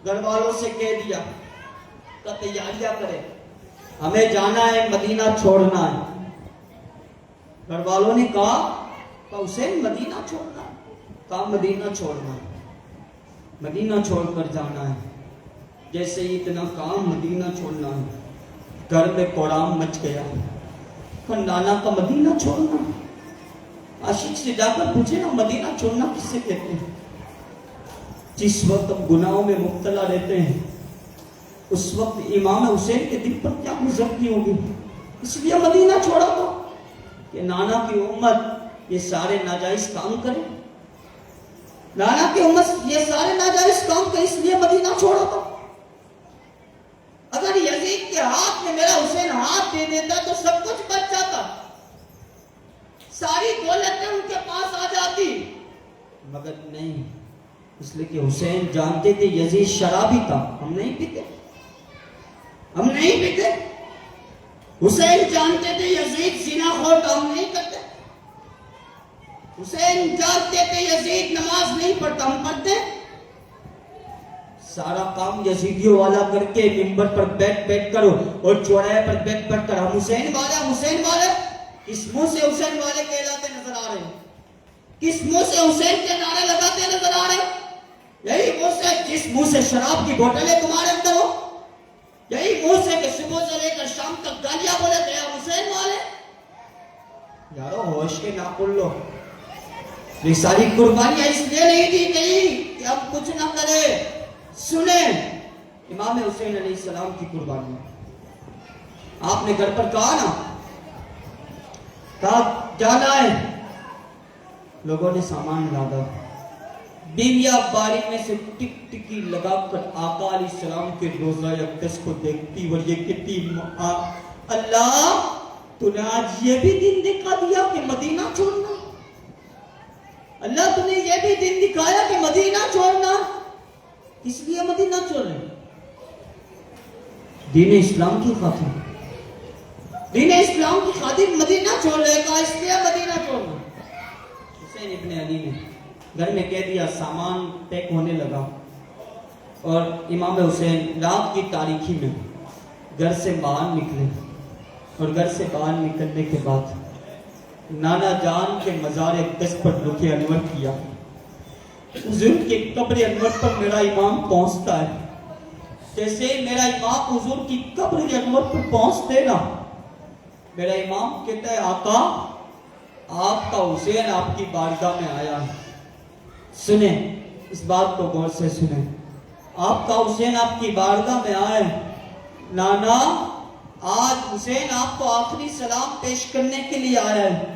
گھر والوں سے کہہ دیا کہ تیاریاں کرے، ہمیں جانا ہے، مدینہ چھوڑنا ہے۔ گھر والوں نے کہا کہ حسین مدینہ چھوڑنا ہے، کہا مدینہ چھوڑنا ہے، مدینہ چھوڑ کر جانا ہے۔ جیسے ہی اتنا کام مدینہ چھوڑنا ہے، گھر میں کوڑام مچ گیا کہ نانا کا مدینہ چھوڑنا۔ عاشق سے جا کر پوچھے نا مدینہ چھوڑنا کس سے کہتے ہیں؟ جس وقت ہم گناہوں میں مبتلا رہتے ہیں اس وقت امام حسین کے دل پر کیا گزرتی ہوگی، اس لیے مدینہ چھوڑا تھا کہ نانا کی امت یہ سارے ناجائز کام کرے، نانا کی امت یہ سارے ناجائز کام کرے، اس لیے مدینہ چھوڑا تھا۔ اگر یزید کے ہاتھ میں میرا حسین ہاتھ دے دیتا تو سب کچھ بچ جاتا، ساری دولتیں ان کے پاس آ جاتی، مگر نہیں، اس لیے کہ حسین جانتے تھے یزید شرابی تھا، ہم نہیں پیتے، ہم نہیں پیتے۔ حسین جانتے تھے یزید زنا خور تھا، ہم نہیں کرتے۔ حسین جانتے تھے یزید نماز نہیں پڑھتا، ہم پڑھتے۔ سارا کام یزیدیوں والا کر کے منبر پر بیٹھ کر اور چوراہے پر بیٹھ کر ہم حسین والے کس منہ سے حسین والے کہلاتے نظر آ رہے ہیں، کس منہ سے حسین کے نعرے لگاتے نظر آ رہے ہیں؟ یہی منہ سے جس منہ سے شراب کی بوتلیں تمہارے اندر ہو، یہی منہ سے کہ صبح سے لے کر شام تک گالیاں بولے تھے حسین والے۔ یارو ہوش کے ناخن لو، یہ ساری قربانیاں اس لیے نہیں دی گئی کہ ہم کچھ نہ کریں۔ سنیں امام حسین علیہ السلام کی قربانی، آپ نے گھر پر کہا نا، کہا جانا ہے، لوگوں نے سامان لادا، بیویاں باری میں سے ٹک ٹکی لگا کر آقا علیہ السلام کے روزہ اقدس کو دیکھتی اور یہ کہتی اللہ تو نے آج یہ بھی دن دکھا دیا کہ مدینہ چھوڑنا، اللہ تو نے یہ بھی دن دکھایا کہ مدینہ چھوڑنا، اس لیے مدینہ چھوڑ رہے، دین اسلام کی خاطر، دین اسلام کی خاطر مدینہ چھوڑ رہے، کہا اس لیے مدینہ چھوڑنا۔ حسین ابن علی نے گھر میں کہہ دیا، سامان پیک ہونے لگا اور امام حسین رات کی تاریکی میں گھر سے باہر نکلے، اور گھر سے باہر نکلنے کے بعد نانا جان کے مزار اقدس پر رخ انور کیا۔ حضور کے قبر انور پر میرا امام پہنچتا ہے، جیسے میرا امام حضور کی قبر انور پر پہنچتے نا، میرا امام کہتا ہے آقا آپ کا حسین آپ کی بارگاہ میں آیا ہے۔ سنیں اس بات کو غور سے سنیں، آپ کا حسین آپ کی بارگاہ میں آئے، نانا آج حسین آپ کو آخری سلام پیش کرنے کے لیے آیا ہے،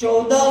14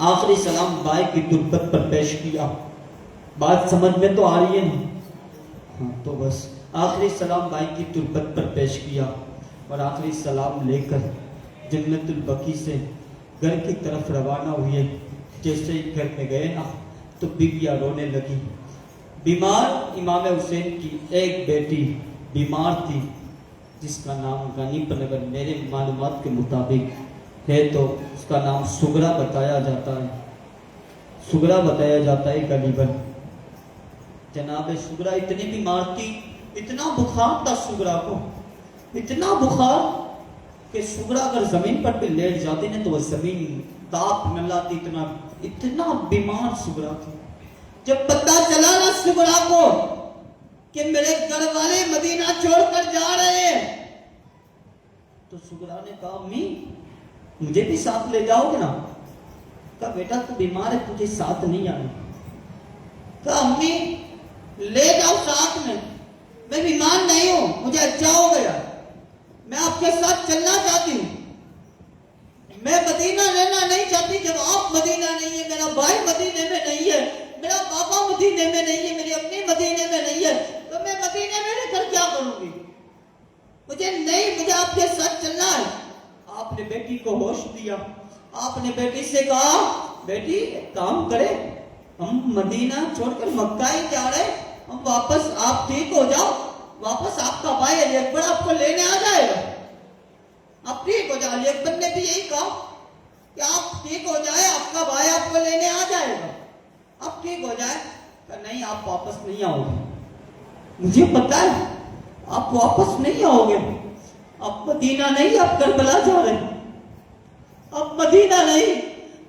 آخری سلام بھائی کی تربت پر پیش کیا. بات سمجھ میں تو آ رہی ہے نا؟ ہاں تو بس آخری سلام بھائی کی تربت پر پیش کیا اور آخری سلام لے کر جنت البقیع سے گھر کی طرف روانہ ہوئے. جیسے ہی گھر میں گئے نا تو بیویاں رونے لگی. بیمار امام حسین کی ایک بیٹی بیمار تھی جس کا نام غنی پر اگر میرے معلومات کے مطابق ہے تو اس کا نام سغرا بتایا جاتا ہے. سغرا بتایا جاتا ہے غالباً. جناب سغرا اتنی بیمار تھی, اتنا بخار تھا سغرا کو, اتنا بخار کہ سغرا اگر زمین پر بھی لیٹ جاتی نا تو وہ زمین تاپ نہ لاتی. اتنا بیمار سغرا تھی. جب پتہ چلا نا سغرا کو کہ میرے گھر والے مدینہ چھوڑ کر جا رہے ہیں تو سغرا نے کہا امی مجھے بھی ساتھ لے جاؤ گے نا؟ کہا بیٹا تو بیمار ہے تجھے ساتھ نہیں آنا. کہا امی لے جاؤ ساتھ میں بیمار نہیں ہوں, مجھے اچھا ہو گیا, میں آپ کے ساتھ چلنا چاہتی ہوں. میں مدینہ رہنا نہیں چاہتی جب آپ مدینہ نہیں ہے, میرا بھائی مدینے میں نہیں ہے, میرا پاپا مدینے میں نہیں ہے, میری اپنی مدینے میں نہیں ہے, تو میں مدینے میں رہ کر کیا کروں گی؟ مجھے آپ کے ساتھ چلنا ہے. آپ نے بیٹی کو ہوش دیا. آپ نے بیٹی سے کہا بیٹی ایک کام کرے, ہم مدینہ چھوڑ کر مکہ ہی جا رہے, ہم واپس آپ ٹھیک ہو جاؤ, واپس آپ کا بھائی علی اکبر آپ کو لینے آ جائے گا, آپ ٹھیک ہو جائے. علی اکبر نے بھی یہی کہا کہ آپ ٹھیک ہو جائے, آپ کا بھائی آپ کو لینے آ جائے گا, آپ ٹھیک ہو جائے. کہ نہیں آپ واپس نہیں آؤ گے, مجھے پتا ہے آپ واپس نہیں آؤ گے. آپ مدینہ نہیں, آپ کربلا جا رہے, آپ مدینہ نہیں,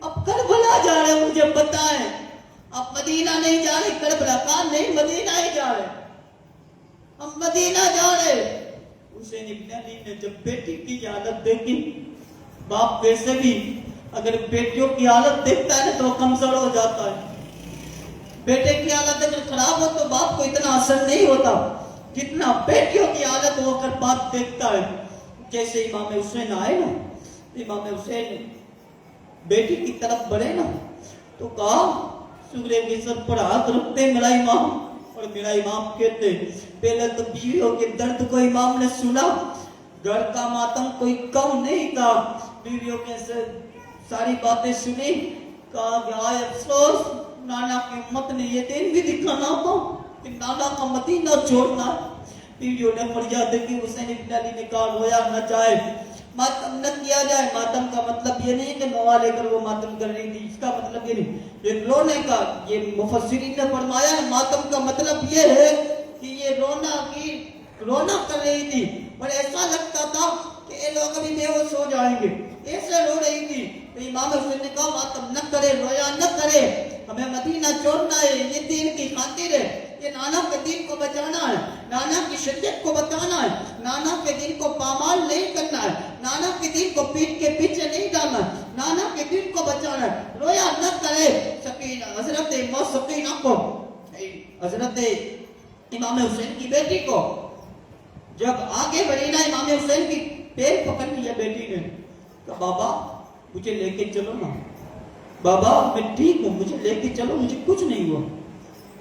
آپ کربلا جا رہے, مجھے پتا ہے آپ مدینہ نہیں جا رہے, کربلا کا نہیں, مدینہ ہی جا رہے, ہم مدینہ جا رہے. حسین ابن علی نے جب بیٹی کی حالت دیکھی, باپ ویسے بھی اگر بیٹیوں کی حالت دیکھتا ہے تو کمزور ہو جاتا ہے. بیٹے کی حالت اگر خراب ہو تو باپ کو اتنا اثر نہیں ہوتا جتنا بیٹیوں کی حالت ہو کر باپ دیکھتا ہے. جیسے امام حسین آئے نا, امام حسین بیٹی کی طرف بڑھے نا تو کہا سغرے کے سر پر ہاتھ رکھتے میرا امام, اور میرا امام کہتے پہلے تو بیویوں کے درد کو امام نے سنا, گھر کا ماتم کوئی کم نہیں تھا, بیویوں کے ساری باتیں سنی, کہا گیا افسوس نانا کی امت نے یہ دن بھی دکھانا تھا کہ نانا کا مدینہ چھوڑنا. بیویوں نے فریاد کی. حسین ابن علی نے کہا رویا نہ جائے, ماتم نہ کیا جائے. ماتم کا مطلب یہ نہیں کہ نوا لے کر وہ ماتم کر رہی تھی, اس کا مطلب یہ نہیں, یہ رونے کا. یہ مفسرین نے فرمایا ماتم کا مطلب یہ ہے کہ یہ رونا کر رہی تھی, اور ایسا لگتا تھا کہ یہ لوگ ابھی بے ہوش ہو جائیں گے, ایسے رو رہی تھی. تو امام حسین نے کہا ماتم نہ کرے, رویا نہ کرے, ہمیں مدینہ چھوڑنا ہے, یہ دین کی خاطر ہے, یہ نانا کے دین کو بچانا ہے, نانا کی شریعت کو بتانا ہے, نانا کے دین کو پامال نہیں کرنا ہے, نانا کے دین کو پیٹ کے پیچھے نہیں ڈالنا ہے, نانا کے دین کو بچانا ہے, رویا نہ کرے. سکینہ حضرت سکینہ کو, حضرت امام حسین کی بیٹی کو جب آگے بڑھی نا, امام حسین کی پیر پکڑ لیا بیٹی نے, کہا بابا مجھے لے کے چلو نا, بابا میں ٹھیک ہوں, مجھے لے کے چلو, مجھے کچھ نہیں ہوا.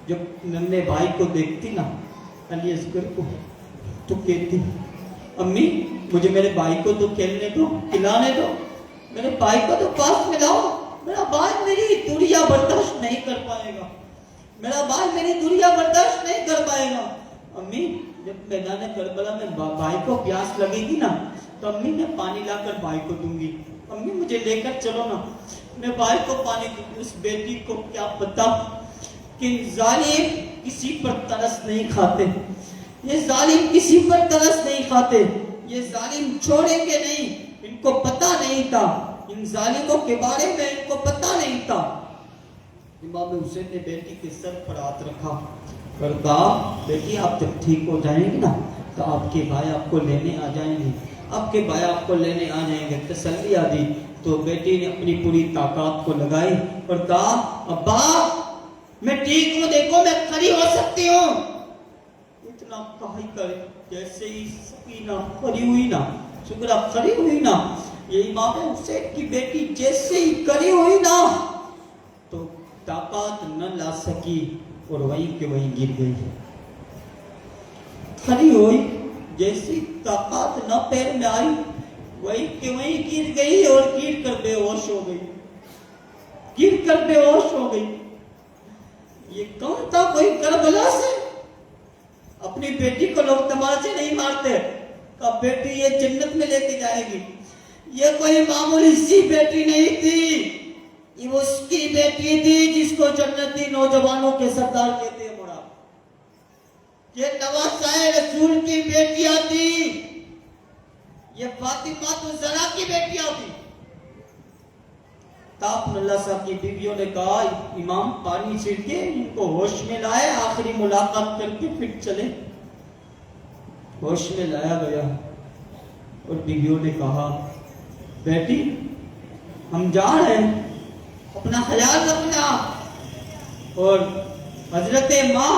جب ننے بھائی کو دیکھتی نا علی اصغر کو تو کہتی امی مجھے میرے بھائی کو تو کھیلنے دو, کھلانے دو, میرے بھائی کو تو پاس میں لاؤ, میرا بھائی میری دنیا برداشت نہیں کر پائے گا, میرا بھائی میری دنیا برداشت نہیں کر پائے گا. امی جب میدان کربلا میں بھائی کو پیاس لگے گی نا تو امی میں پانی لا کر بھائی کو دوں گی, امی مجھے لے کر چلو نا, میں بھائی کو پانی دوں گی. اس بیٹی کو کیا پتا کہ ظالم کسی پر ترس نہیں کھاتے, یہ ظالم کسی پر ترس نہیں کھاتے, یہ ظالم چھوڑیں گے نہیں. ان کو پتا نہیں تھا, ان ظالموں کے بارے میں ان کو پتا نہیں تھا. امام حسین نے بیٹی کے سر پر ہاتھ رکھا اور کہا بیٹی آپ جب ٹھیک ہو جائیں گے نا تو آپ کے بھائی آپ کو لینے آ جائیں گے, آپ کے بھائی آپ کو لینے آ جائیں گے. تسلی آ دی تو بیٹی نے اپنی پوری طاقت کو لگائی اور کہا ابا میں ٹھیک ہوں, دیکھو میں کھڑی ہو سکتی ہوں. اتنا کہا کر جیسے ہی سکینہ کھڑی ہوئی نا, سغرا کھڑی ہوئی نا, یہ امام حسین کی بیٹی جیسے ہی کھڑی ہوئی نا طاقت نہ لا سکی اور وہیں کہ وہیں گر گئی. کھڑی ہوئی, جیسی طاقت نہ پیر میں آئی وہیں کہ وہیں گر گئی اور گر کر بے ہوش ہو گئی. گر کر بے ہوش ہو گئی. یہ کون تھا؟ کوئی کربلا سے. اپنی بیٹی کو لوگ تماچے نہیں مارتے, کہا بیٹی یہ جنت میں لے کے جائے گی. یہ کوئی معمولی سی بیٹی نہیں تھی, یہ اس کی بیٹی تھی جس کو جنتی نوجوانوں کے سردار کہتے ہیں. بڑا یہ نواسائے رسول کی بیٹیاں تھی, یہ فاطمہ تو زہرا کی بیٹیاں تھی. تاپ اللہ صاحب کی بیویوں نے کہا امام پانی چھڑکے ان کو ہوش میں لائے, آخری ملاقات کر کے پھر چلے. ہوش میں لایا گیا اور بیویوں نے کہا بیٹی ہم جا رہے ہیں, اپنا خیال رکھنا. اور حضرت ماں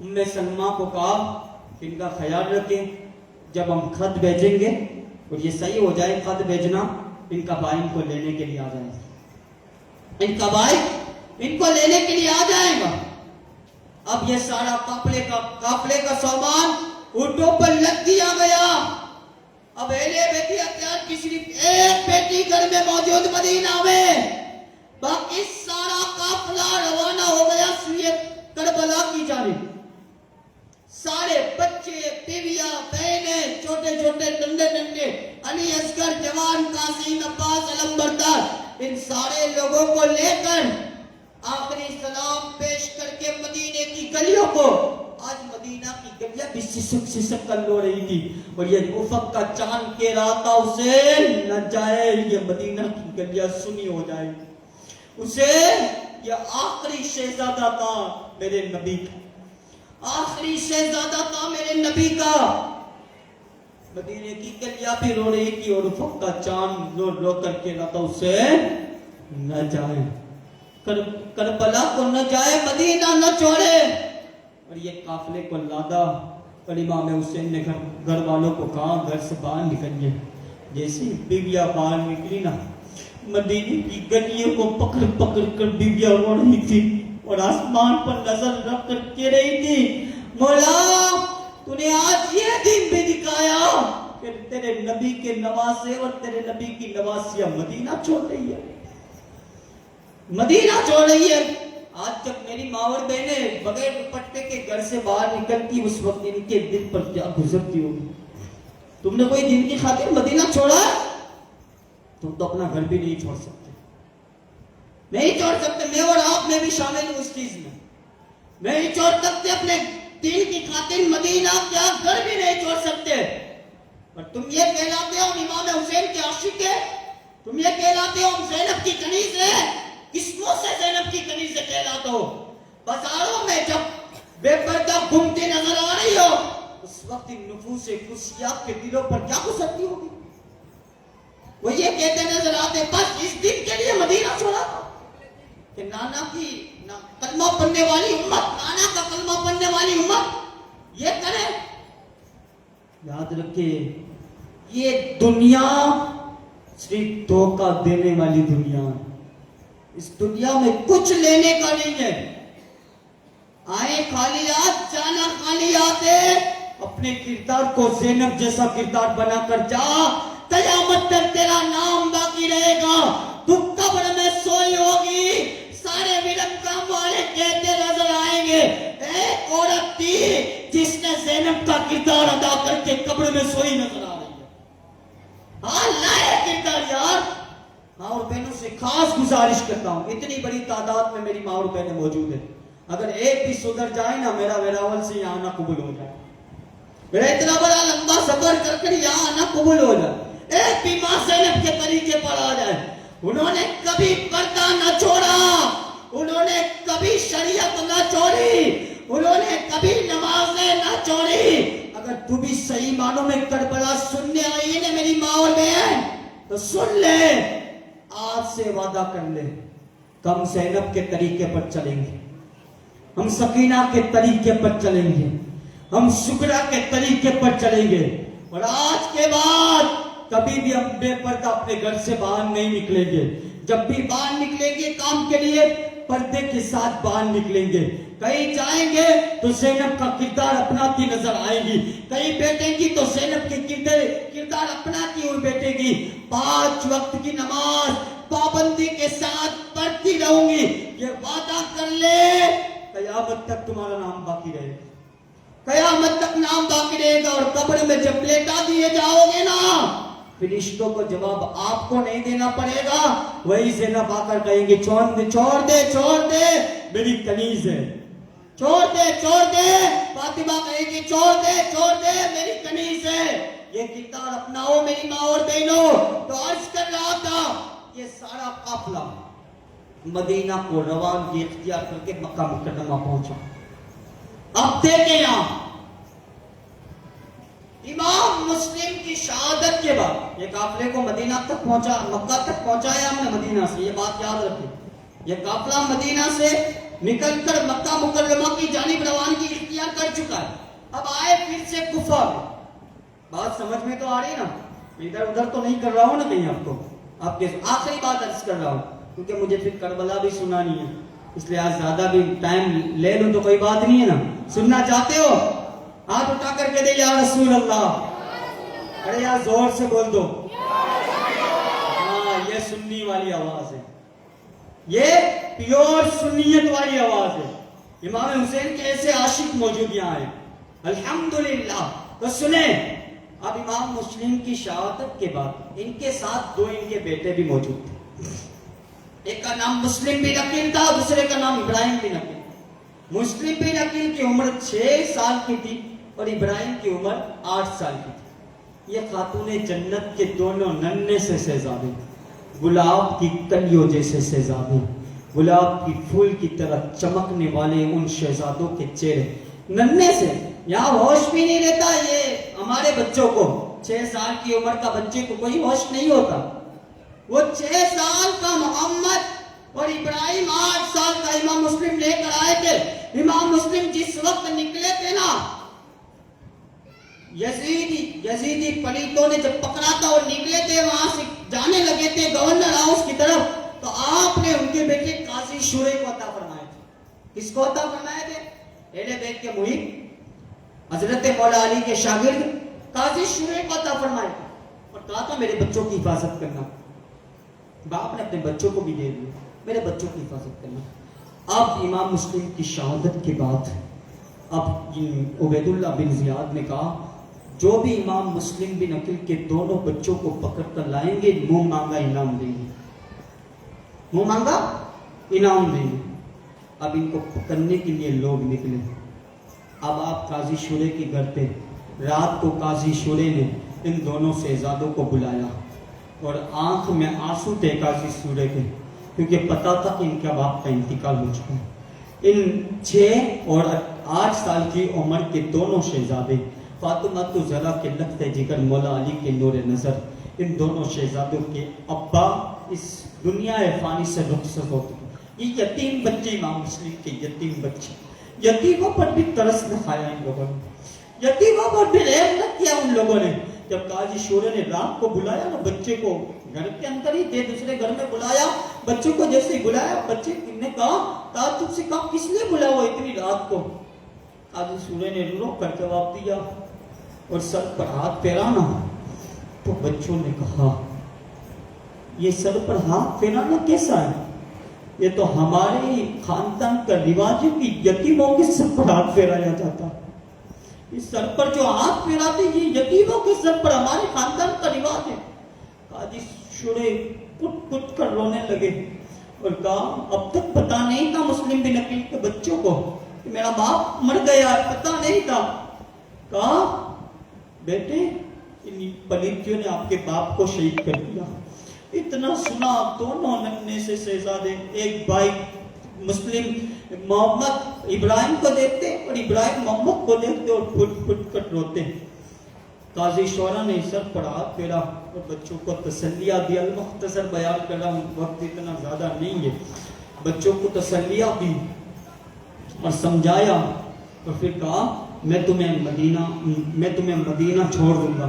ام سلمہ کو کہا کہ ان کا خیال رکھیں, جب ہم خط بھیجیں گے اور یہ صحیح ہو جائے خط بھیجنا, ان کا بھائی ان کو لینے کے لیے آ جائے گا. ان کا بھائی ان کو لینے کے لیے آ جائے گا. اب یہ سارا قافلے کا سامان اونٹوں پر لگ دیا گیا. اب اہل بیٹی اختیار کی صرف ایک بیٹی گھر میں موجود مدینہ میں, باقی سارا قافلہ روانہ ہو گیا سوئے کربلا کی جانب. سارے بچے, بیویاں, بہنیں, چھوٹے چھوٹے, ٹنڈے ٹنڈے, علی, اصغر, جوان, قاسم, عباس, علم بردار, ان سارے لوگوں کو لے کر آخری سلام پیش کر کے مدینے کی گلیوں کو, آج مدینہ کی گلیاں بھی سسک سسک کر لو رہی تھی, اور یہ افق کا چاند کہہ رہا تھا اسے نہ جائے یہ مدینہ کی گلیاں سنی ہو جائے. اسے یہ آخری شہزادہ تھا میرے نبی کا, آخری شہزادہ تھا میرے نبی کا. مدینے کی گلیاں بھی رو رہی تھی اور افق کا چاند رو رو کر کے رہا تھا اسے نہ جائے, کربلا کو نہ جائے, مدینہ نہ چھوڑے. اور یہ قافلے کو لادا اور امام حسین نے گھر والوں کو کہا گھر سے باہر نکلیے. جیسی بیویاں باہر نکلی نا, مدینے کی گلیوں کو پکڑ پکڑ کر بیویاں رو رہی تھی اور آسمان پر نظر رکھ کر کہہ رہی تھی مولا تو نے آج یہ دن بھی دکھایا کہ تیرے نبی کے نواسے اور تیرے نبی کی نواسیاں مدینہ چھوڑ رہی ہے, مدینہ چھوڑ رہی ہے. آج جب میری ماں اور بہنیں بغیر دوپٹے کے گھر سے باہر نکلتی, اس وقت ان کے دل پر کیا گزرتی ہوگی. تم نے کوئی دن کی خاطر مدینہ چھوڑا, تم تو اپنا گھر بھی نہیں چھوڑ سکتے, نہیں چھوڑ سکتے. میں اور آپ میں بھی شامل ہوں اس چیز میں. نہیں چھوڑ سکتے اپنے دین کی خاطر مدینہ, کیا گھر بھی نہیں چھوڑ سکتے. اور تم یہ کہلاتے ہو امام حسین کے عاشق ہے, تم یہ کہلاتے ہو زینب کی کنیز ہے. کس منہ سے زینب کی کنیز سے کہلاتے ہو؟ بازاروں میں جب بے پردہ گھومتی نظر آ رہی ہو, اس وقت نفوس خوشیات کے دلوں پر کیا گزرتی ہوگی. وہ یہ کہتے نظر آتے بس اس دن کے لیے مدینہ چھوڑا تھا کہ نانا کی کلمہ پڑھنے والی امت, نانا کا کلمہ پڑھنے والی امت یہ کرے. یاد رکھے یہ دنیا صرف دھوکہ دینے والی دنیا, اس دنیا میں کچھ لینے کا نہیں ہے. آئے خالیات جانا خالیات ہے. اپنے کردار کو زینب جیسا کردار بنا کر جا, قیامت تک تیرا نام باقی رہے گا. تو قبر میں سوئی ہوگی, سارے ولم کام والے کہتے نظر آئیں گے ایک عورت تھی جس نے زینب کا کردار ادا کر کے قبر میں سوئی نظر آ رہی ہے. ہاں لائے کردار یار. ماں اور بہنوں سے خاص گزارش کرتا ہوں, اتنی بڑی تعداد میں میری ماں اور بہنیں موجود ہیں, اگر ایک بھی سدھر جائے نا میرا ویراول سے یہاں آنا قبول ہو جائے. میرا اتنا بڑا لمبا سفر کر کر یہاں آنا قبول ہو جائے. ایک بھی ماں زینب کے طریقے پر آ جائے. انہوں نے کبھی پردہ نہ چھوڑا, انہوں نے کبھی شریعت نہ چھوڑی, انہوں نے کبھی نمازیں نہ چھوڑی. اگر تو بھی صحیح معنوں میں کربلا سننے آئی ہے میری ماں اور بہن تو سن لے, آج سے وعدہ کر لے ہم زینب کے طریقے پر چلیں گے, ہم سکینہ کے طریقے پر چلیں گے, ہم شکرہ کے طریقے پر چلیں گے. اور آج کے بعد کبھی بھی ہم بے پردہ اپنے گھر سے باہر نہیں نکلیں گے. جب بھی باہر نکلیں گے کام کے لیے پردے کے ساتھ باہر نکلیں گے. کہیں جائیں گے تو زینب کا کردار اپناتی نظر آئے گی, کہیں بیٹھیں گی تو زینب کے کردار اپناتی ہوئی بیٹھے گی. 5 وقت کی نماز پابندی کے ساتھ پڑھتی رہوں گی. یہ وعدہ کر لے قیامت تک تمہارا نام باقی رہے گا, قیامت تک نام باقی رہے گا. اور قبر میں جب لیٹا دیے جاؤ گے نا, فرشتوں کو جواب آپ کو نہیں دینا پڑے گا, وہی زینب آ کر کہیں گے چھوڑ دے میری کنیز ہے, چھوڑ دے. فاطمہ کہے گی چھوڑ دے میری کنیز ہے. یہ کردار اپناؤ میری ماں اور بہنوں. تو عرض کر رہا تھا یہ سارا قافلہ مدینہ کو روانگی اختیار کر کے مکہ مکرمہ پہنچا. اب دیکھیں یہاں امام مسلم کی شہادت کے بعد یہ قافلے کو مدینہ تک پہنچا, مکہ تک پہنچایا ہم نے مدینہ سے. یہ بات یاد رکھیں, یہ قافلہ مدینہ سے نکل کر مکہ مکرمہ کی جانب روانگی اختیار کر چکا ہے. اب آئے پھر سے کوفہ میں. بات سمجھ میں تو آ رہی نا, ادھر ادھر تو نہیں کر رہا ہوں نا کہیں آپ کو. آپ کے آخری بات عرض کر رہا ہوں کیونکہ مجھے پھر کربلا بھی سنانی ہے, اس لیے آج زیادہ بھی ٹائم لے لوں تو کوئی بات نہیں ہے نا. سننا چاہتے ہو ہاتھ اٹھا کر کے دے یا رسول اللہ. ارے یار زور سے بول دو. ہاں یہ سنی والی آواز ہے, یہ پیور سنیت والی آواز ہے. امام حسین کے ایسے عاشق موجود یہاں ہیں الحمدللہ. تو سنیں, اب امام مسلم کی شہادت کے بعد ان کے ساتھ 2 ان کے بیٹے بھی موجود تھے. ایک کا نام مسلم بن عقیل تھا, دوسرے کا نام ابراہیم بن عقیل. مسلم بن عقیل کی عمر 6 سال کی تھی اور ابراہیم کی عمر 8 سال کی تھی. یہ خاتون جنت کے دونوں ننھے سے شہزادے, گلاب کی کلیوں جیسے شہزادے, گلاب کی پھول کی طرح چمکنے والے ان شہزادوں کے چہرے ننھے سے. یہاں ہوش بھی نہیں رہتا. یہ ہمارے بچوں کو 6 سال کی عمر کا بچے کو کوئی ہوش نہیں ہوتا. وہ 6 سال کا محمد اور ابراہیم 8 سال کا امام مسلم لے کر آئے تھے. امام مسلم جس وقت نکلے تھے نا, یزیدی پلیتوں نے جب پکڑا تھا اور نکلے تھے وہاں سے جانے لگے تھے گورنر ہاؤس کی طرف, تو آپ نے ان کے بیٹے قاضی شورے کو عطا فرمائے تھے. کس کو عطا فرمائے تھے؟ اہل بیت کے محب حضرت مولا علی کے شاگرد قاضی شورے کو عطا فرمائے تھے, اور کہا تھا میرے بچوں کی حفاظت کرنا. باپ نے اپنے بچوں کو بھی دے دیا, میرے بچوں کی حفاظت کرنا. اب امام مسلم کی شہادت کے بعد اب عبید اللہ بن زیاد نے کہا جو بھی امام مسلم بن عقیل کے دونوں بچوں کو پکڑ کر لائیں گے منہ مانگا انعام دیں گے, منہ مانگا انعام دیں گے. اب ان کو پکڑنے کے لیے لوگ نکلے. اب آپ قاضی شورے کے گھر پہ رات کو قاضی شورے نے ان دونوں شہزادوں کو بلایا اور آنکھ میں آنسو تھے قاضی شورے کے, کیونکہ پتا تھا کہ ان کے باپ کا انتقال ہو چکا ہے. ان 6 اور 8 سال کی عمر کے دونوں شہزادے فاطمہ تو زہرا کے لخت جگر مولا علی کے نور نظر, ان دونوں شہزادوں کے ابا اس دنیا فانی سے رخصت ہوتے. یہ یتیم بچے امام مسلم کے یتیم بچے, یتیموں پر بھی ترس نہ کھایا ان لوگوں نے, یتیموں پر بھی رحم نہ کیا ان لوگوں نے. جب قاضی شورے نے رات کو بلایا نا بچے کو, گھر کے اندر ہی تھے, دوسرے گھر میں بلایا بچوں کو, جیسے ہی بلایا بچے نے کہا تعجب سے کہا کس لیے بلایا ہو اتنی رات کو؟ قاضی شورے نے رو کر جواب دیا اور سر پر ہاتھ پھیرانا. تو بچوں نے کہا یہ سر پر ہاتھ پھیرانا کیسا ہے؟ یہ تو ہمارے خاندان کا رواج ہے کہ یتیموں کے سر پر ہاتھ پھیرایا جاتا. اس سر پر جو ہاتھ پھیراتے یہ یتیموں کے سر پر ہمارے خاندان کا رواج ہے. قاضی شورے کٹ کٹ کر رونے لگے اور کہا اب تک پتا نہیں تھا مسلم بن عقیل کے بچوں کو کہ میرا باپ مر گیا, پتا نہیں تھا. کہا بیٹے ان پلیتیوں نے آپ کے باپ کو شہید کر دیا. اتنا سنا دونوں ننھے سے شہزادے ایک بھائی مسلم محمد ابراہیم کو دیکھتے اور ابراہیم محمد کو دیکھتے اور پھٹ پھٹ کر روتے. قاضی شورا نے سر پر ہاتھ پھیرا اور بچوں کو تسلیہ دیا. مختصر بیان کر رہا ہوں, وقت اتنا زیادہ نہیں ہے. بچوں کو تسلیہ دی اور سمجھایا اور پھر کہا میں تمہیں مدینہ چھوڑ دوں گا,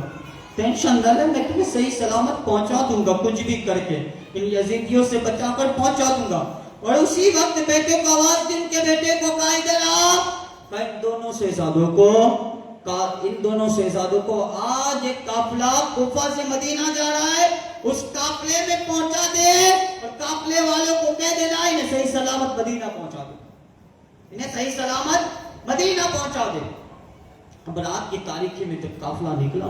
ٹینشن نہ لے, میں تمہیں صحیح سلامت پہنچا دوں گا, کچھ بھی کر کے ان یزیدیوں سے بچا کر پہنچا دوں گا. اور اسی وقت بیٹے کو آواز دی، ان کے بیٹے کو کہا ادھر آپ، ان دونوں شہزادوں کو آج ایک قافلہ کوفہ سے مدینہ جا رہا ہے، اس قافلے میں پہنچا دے اور قافلے والوں کو کہہ دینا انہیں صحیح سلامت مدینہ پہنچا دے، انہیں صحیح سلامت مدینہ پہنچا دے۔ اب رات کی تاریکی میں جب قافلہ نکلا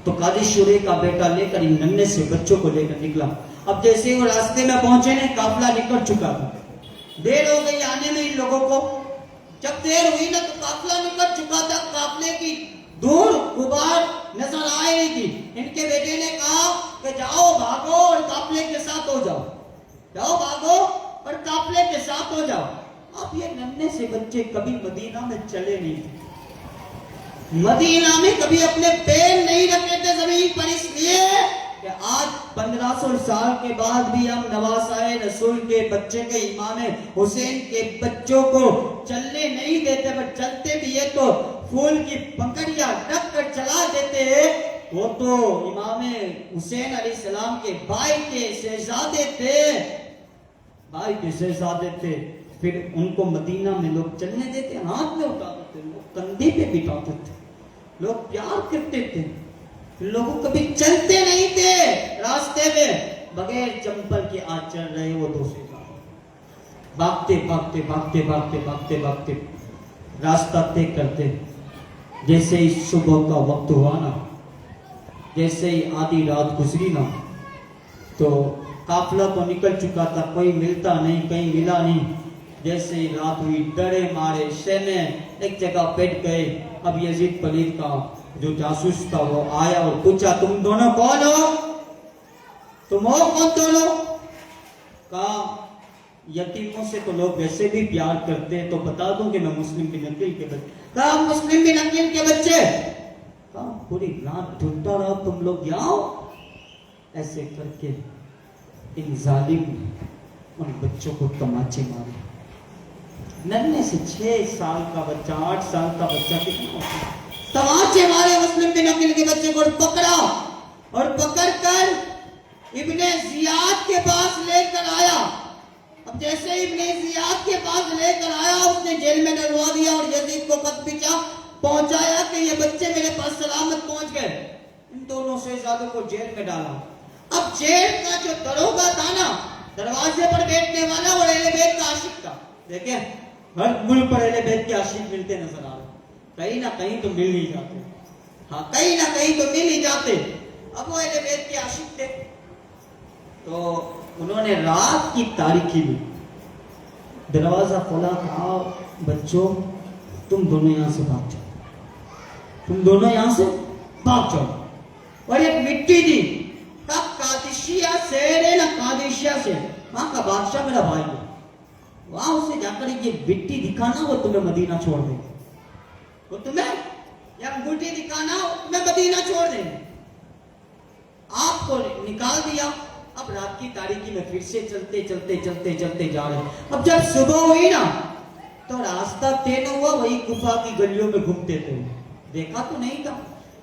تو قاضی شورے کا بیٹا لے کر ان ننھے سے بچوں کو لے کر نکلا۔ اب جیسے وہ راستے میں پہنچے نا، قافلہ نکل چکا تھا، دیر ہو گئی آنے میں ان لوگوں کو۔ جب دیر ہوئی نا تو قافلہ نکل چکا تھا، قافلے کی دور غبار نظر آ رہی تھی۔ ان کے بیٹے نے کہا کہ جاؤ بھاگو اور قافلے کے ساتھ ہو جاؤ، جاؤ بھاگو اور قافلے کے ساتھ ہو جاؤ۔ اب یہ ننھے سے بچے کبھی مدینہ میں چلے نہیں تھے، مدینہ میں کبھی اپنے پیر نہیں رکھے تھے زمین پر، اس لیے کہ آج 1500 سال کے بعد بھی ہم نواسائے رسول کے بچے کے امام حسین کے بچوں کو چلنے نہیں دیتے، پر چلتے بھی ہے تو پھول کی پکڑیاں رکھ کر چلا دیتے ہیں۔ وہ تو امام حسین علیہ السلام کے بھائی کے شہزادے تھے، بھائی کے شہزادے تھے، پھر ان کو مدینہ میں لوگ چلنے دیتے، ہاتھ میں اٹھاتے تھے، لوگ کندھے پہ بٹھاتے تھے، لوگ پیار کرتے تھے، لوگوں کبھی چلتے نہیں تھے راستے میں بغیر چمپل کے، آج چل رہے وہ دو سے بھاگتے بھاگتے بھاگتے بھاگتے بھاگتے بھاگتے راستہ طے کرتے۔ جیسے ہی صبح کا وقت ہوا نا، جیسے ہی آدھی رات گزری نا، تو قافلہ تو نکل چکا تھا، کوئی ملتا نہیں، کہیں ملا نہیں۔ جیسے ہی رات ہوئی، ڈرے مارے خیمے ایک جگہ بیٹھ گئے۔ اب یزید پلید کا جو جاسوس تھا وہ آیا اور پوچھا تم دونوں کون ہو، تم ہو کون دونوں؟ کہا یتیموں سے تو لوگ ویسے بھی پیار کرتے ہیں، تو بتا دوں کہ میں مسلم بن عقیل کے بچے۔ کہا مسلم بن عقیل کے بچے؟ کہا پوری رات ڈھونڈتا رہا تم لوگ یہاں ہو؟ ایسے کر کے ان ظالم ان بچوں کو تماچے مارے۔ ننھے سے 6 سال کا بچہ، 8 سال کا بچہ کتنا ہوتا ہے، تماچے مارے مسلم بن عقیل کے بچے کو، پکڑا اور پکڑ کر ابن زیاد کے پاس لے کر آیا۔ اب جیسے ابن زیاد کے پاس لے کر آیا، اس نے جیل میں ڈلوا دیا اور یزید کو خط بھیجا، پہنچایا کہ یہ بچے میرے پاس سلامت پہنچ گئے۔ ان دونوں شہزادوں کو جیل میں ڈالا۔ اب جیل کا جو دروگا تھا نا، دروازے پر بیٹھنے والا وہ اہل بیت کا عاشق تھا۔ دیکھیں ہر ملک پر اہل بیت کے عاشق ملتے نظر آ رہے، کہیں نہ کہیں تو مل ہی جاتے، ہاں کہیں نہ کہیں تو مل ہی جاتے۔ اب وہ اہل بیت کے عاشق تھے، تو انہوں نے رات کی تاریکی میں دروازہ کھولا، کہا بچوں تم دونوں یہاں سے بھاگ جاؤ، تم دونوں یہاں سے بھاگ جاؤ، اور ایک مٹی دی، کہا قادشیہ شہر ہے نا، قادشیہ سے وہاں کا بادشاہ میرا بھائی ہے، وہاں اسے جا کر یہ مٹی دکھانا، وہ تمہیں مدینہ چھوڑ دیں گے، وہ تمہیں یا انگوٹھی دکھانا، وہ تمہیں مدینہ چھوڑ دیں گے۔ آپ کو نکال دیا۔ اب رات کی تاریکی میں پھر سے چلتے چلتے چلتے چلتے جا رہے۔ اب جب صبح ہوئی نا تو راستہ طے نہ ہوا، وہی گفا کی گلیوں میں گھومتے تھے، دیکھا تو نہیں تھا،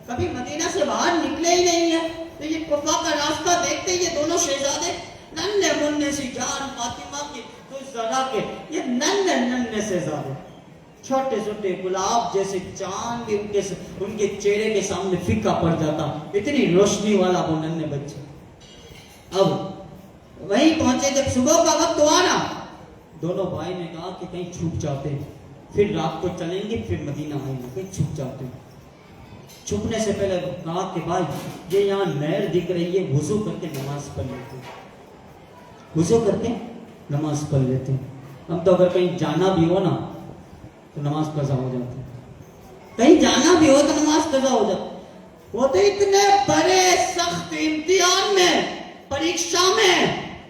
کبھی مدینہ سے باہر نکلے ہی نہیں ہے۔ تو یہ گفا کا راستہ دیکھتے ہی یہ دونوں شہزادے ننھے منھے سی جان فاطمہ کی تو زرا کے، یہ ننھے ننھے شہزادے چھوٹے چھوٹے گلاب جیسے چاند بھی ان کے چہرے کے سامنے پھیکا پڑ جاتا، اتنی روشنی والا وہ ننھے بچے۔ اب وہیں پہنچے، جب صبح کا وقت ہوا نا، دونوں بھائی نے کہا کہ کہیں چھپ جاتے ہیں، پھر رات کو چلیں گے، پھر مدینہ آئیں گے، کہیں چھپ جاتے ہیں۔ چھپنے سے پہلے کہا کہ بھائی یہ یہاں نہر دکھ رہی ہے، وضو کر کے نماز پڑھ لیتے ہیں، وضو کر کے نماز پڑھ لیتے ہیں۔ ہم تو اگر کہیں جانا بھی ہو نا تو نماز قضا ہو جاتی ہے، کہیں جانا بھی ہو تو نماز قضا ہو جاتی ہے۔ وہ تو اتنے بڑے سخت امتحان میں، پریکشا میں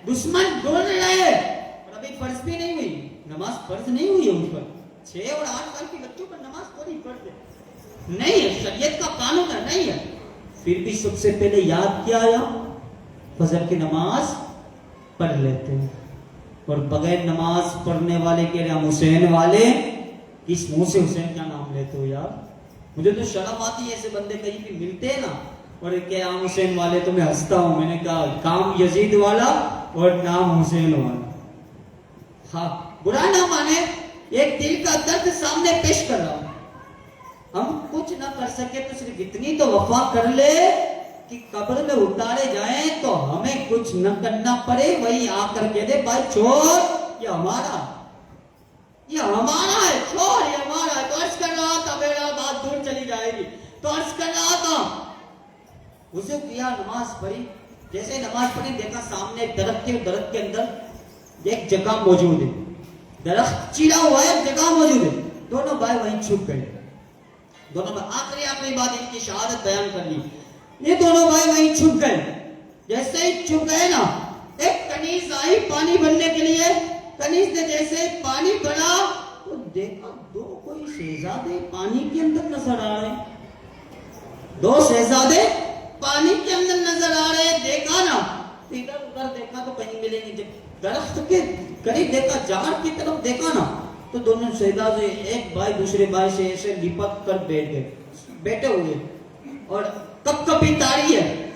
دشمن ڈھونڈ رہے، اور ابھی فرض بھی نہیں ہوئی، نماز فرض نہیں ہوئی ہے ان پر۔ 6 اور 8 سال کے بچوں پر نماز تھوڑی فرض ہے، نہیں ہے، شریعت کا قانون ہے، نہیں ہے۔ پھر بھی سب سے پہلے یاد کیا آیا، فجر کی نماز پڑھ لیتے ہیں، اور بغیر نماز پڑھنے والے کے نام حسین والے، کس منہ سے حسین کا نام لیتے ہو یار؟ مجھے تو شرم آتی ہے، ایسے بندے کہیں بھی ملتے ہیں نا اور کہ عام حسین والے، تو میں ہنستا ہوں، میں نے کہا کام یزید والا اور نام حسین والا، ہاں برا نہ مانے، ایک دل کا درد سامنے پیش کر رہا ہوں. ہم کچھ نہ کر سکے تو صرف اتنی تو وفا کر لے کہ قبر میں اتارے جائیں تو ہمیں کچھ نہ کرنا پڑے، وہی آ کر کہہ دے بھائی چھوڑ یہ ہمارا ہے، چھوڑ یہ ہمارا ہے. تو عرض کر رہا تھا میرا بات دور چلی جائے گی، تو عرض کر رہا تھا وضو کیا، نماز پڑھی. جیسے نماز پڑھی دیکھا سامنے ایک درخت کے اندر ایک جگہ موجود ہے، درخت چیرا ہوا ہے، ایک جگہ موجود ہے. دونوں بھائی وہیں چھپ گئے. دونوں بھائی آخری بات ان کی شہادت بیان کر لی. یہ دونوں بھائی وہیں چھپ گئے. جیسے ہی چھپ گئے نا، ایک کنیز آئی پانی بھرنے کے لیے. کنیز نے جیسے ہی پانی بھرا تو دیکھا دو کوئی شہزادے پانی کے اندر نظر آ رہے ہیں. دو شہزادے پانی کے اندر نظر آ رہے ہیں. دیکھا نا، ادھر ادھر دیکھا تو کہیں ملے نہیں. جب درخت کے قریب دیکھا، جھاڑ کی طرف دیکھا نا، تو دونوں شہزادے ایک بھائی دوسرے بھائی سے ایسے لپٹ کر بیٹھے ہوئے اور کب کبھی تاری ہے.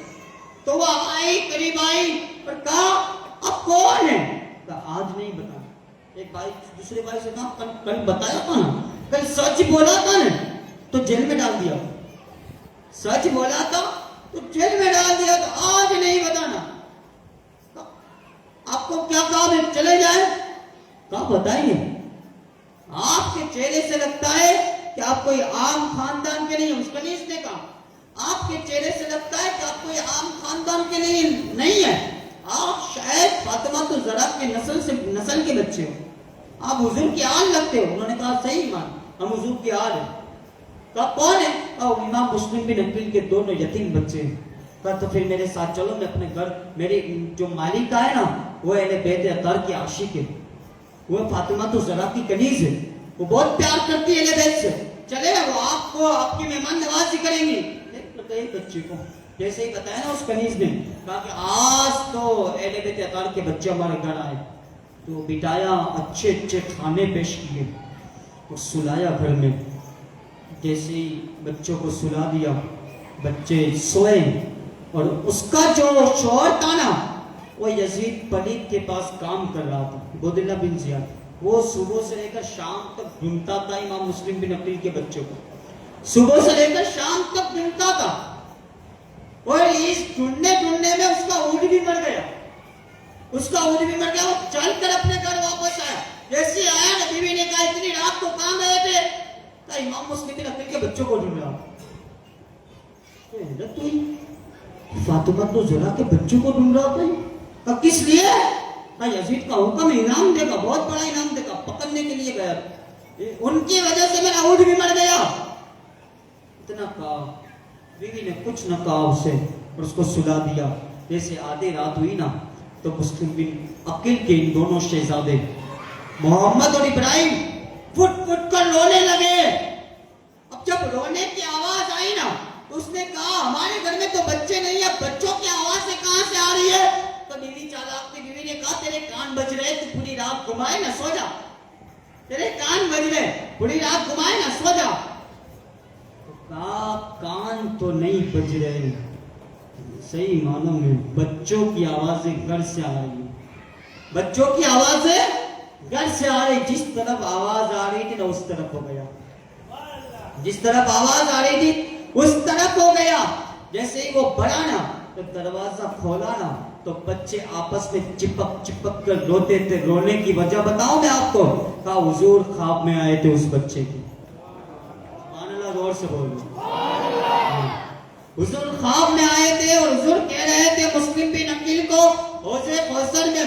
تو وہ آئی، قریب آئی اور کہا اب کون ہے؟ کہا آج نہیں بتا. ایک بھائی دوسرے بھائی سے کہا کل بتایا تھا نا، کل سچ بولا تھا نا تو جیل میں ڈال دیا. سچ بولا تھا تو جیل میں ڈال دیا، تو آج نہیں بتانا. آپ کو کیا کام ہے؟ چلے جائیں. کہا بتائیے. آپ کے چہرے سے لگتا ہے کہ آپ کوئی عام خاندان کے نہیں. اس کنیز نے کہا آپ کے چہرے سے لگتا ہے کہ آپ کوئی عام خاندان کے نہیں ہے. آپ شاید فاطمہ تو ذرا کے نسل کے بچے ہو. آپ حضور کی آل لگتے ہو. انہوں نے کہا صحیح ایمان، ہم حضور کی آل ہیں. کہا کون ہے؟ کہا امام مسلم بن عقیل کے دونوں یتیم بچے ہیں. کہا تو پھر میرے ساتھ چلو، میں اپنے گھر، میری جو مالکہ ہے نا وہ اہل بیت اطہار کی عاشق ہے. وہ فاطمہ تو ذرا کی کنیز ہے، وہ بہت پیار کرتی ہے اہل بیت سے. چلے وہ آپ کو آپ کی مہمان نوازی کریں گی. ایک بچے کو جیسے ہی بتایا نا اس کنیز نے، کہا کہ آج تو اہل بیت اطہار کے بچے ہمارے گھر آئے. تو بٹایا، اچھے اچھے کھانے پیش کیے اور سلایا گھر میں. جیسے ہی بچوں کو سلا دیا، بچے سوئے. اور اس کا جو شوہر تھا نا وہ یزید پلیت کے پاس کام کر رہا تھا، عبیداللہ بن زیاد. وہ صبح سے لے کر شام تک ڈھونڈتا تھا امام مسلم بن عقیل کے بچوں کو. صبح سے لے کر شام تک ڈھونڈتا تھا. اور اس ڈھونڈنے میں اس کا اونٹ بھی مر گیا. وہ چل کر اپنے گھر واپس آیا. جیسے آیا نا، بیوی نے کہا اتنی رات کو کہاں گئے تھے؟ کہا امام مسلم بن عقیل کے بچوں کو ڈھونڈ رہا. فاطمہ تو ذرا کے بچوں کو ڈھونڈ رہا تھا. کہا کس لیے؟ کہا یزید کا حکم ہے، انعام دے گا، بہت بڑا انعام دے گا. پکڑنے کے لیے گیا. ان کی وجہ سے میرا اونٹ بھی مر گیا. اتنا کہا، بیوی نے کچھ نہ کہا اسے اور اس کو سلا دیا. جیسے آدھی رات ہوئی نا تو مسلم بن عقیل کے ان دونوں شہزادے محمد اور ابراہیم پھٹ پھٹ کر رونے لگے. اب جب رونے کی آواز آئی نا تو اس نے کہا ہمارے گھر میں تو بچے نہیں ہیں، بچوں کی آواز کہاں سے آ رہی ہے؟ تو بیوی چالاک تھی. بیوی نے کہا تیرے کان بج رہے، تو پوری رات گھمائے نا، سو جا. تیرے کان بج رہے، پوری رات گھمائے نا، سو جا. کان تو نہیں بج رہے، صحیح معنوں میں بچوں کی آوازیں گھر سے آ رہی ہیں. بچوں کی آوازیں گھر سے آ رہی. جس طرف آواز آ رہی تھی نا اس طرف ہو گیا. جس طرف آواز آ رہی تھی اس طرف ہو گیا. جیسے ہی وہ بڑھا نا تو دروازہ کھولا نا تو بچے آپس میں چپک کر روتے تھے. رونے کی وجہ بتاؤں میں آپ کو؟ کہا حضور خواب میں آئے تھے اس بچے کی. سبحان اللہ، غور سے بولو. حضور خواب میں آئے تھے اور حضور کہہ رہے تھے مسلم بن عقیل کو، حوض کوثر میں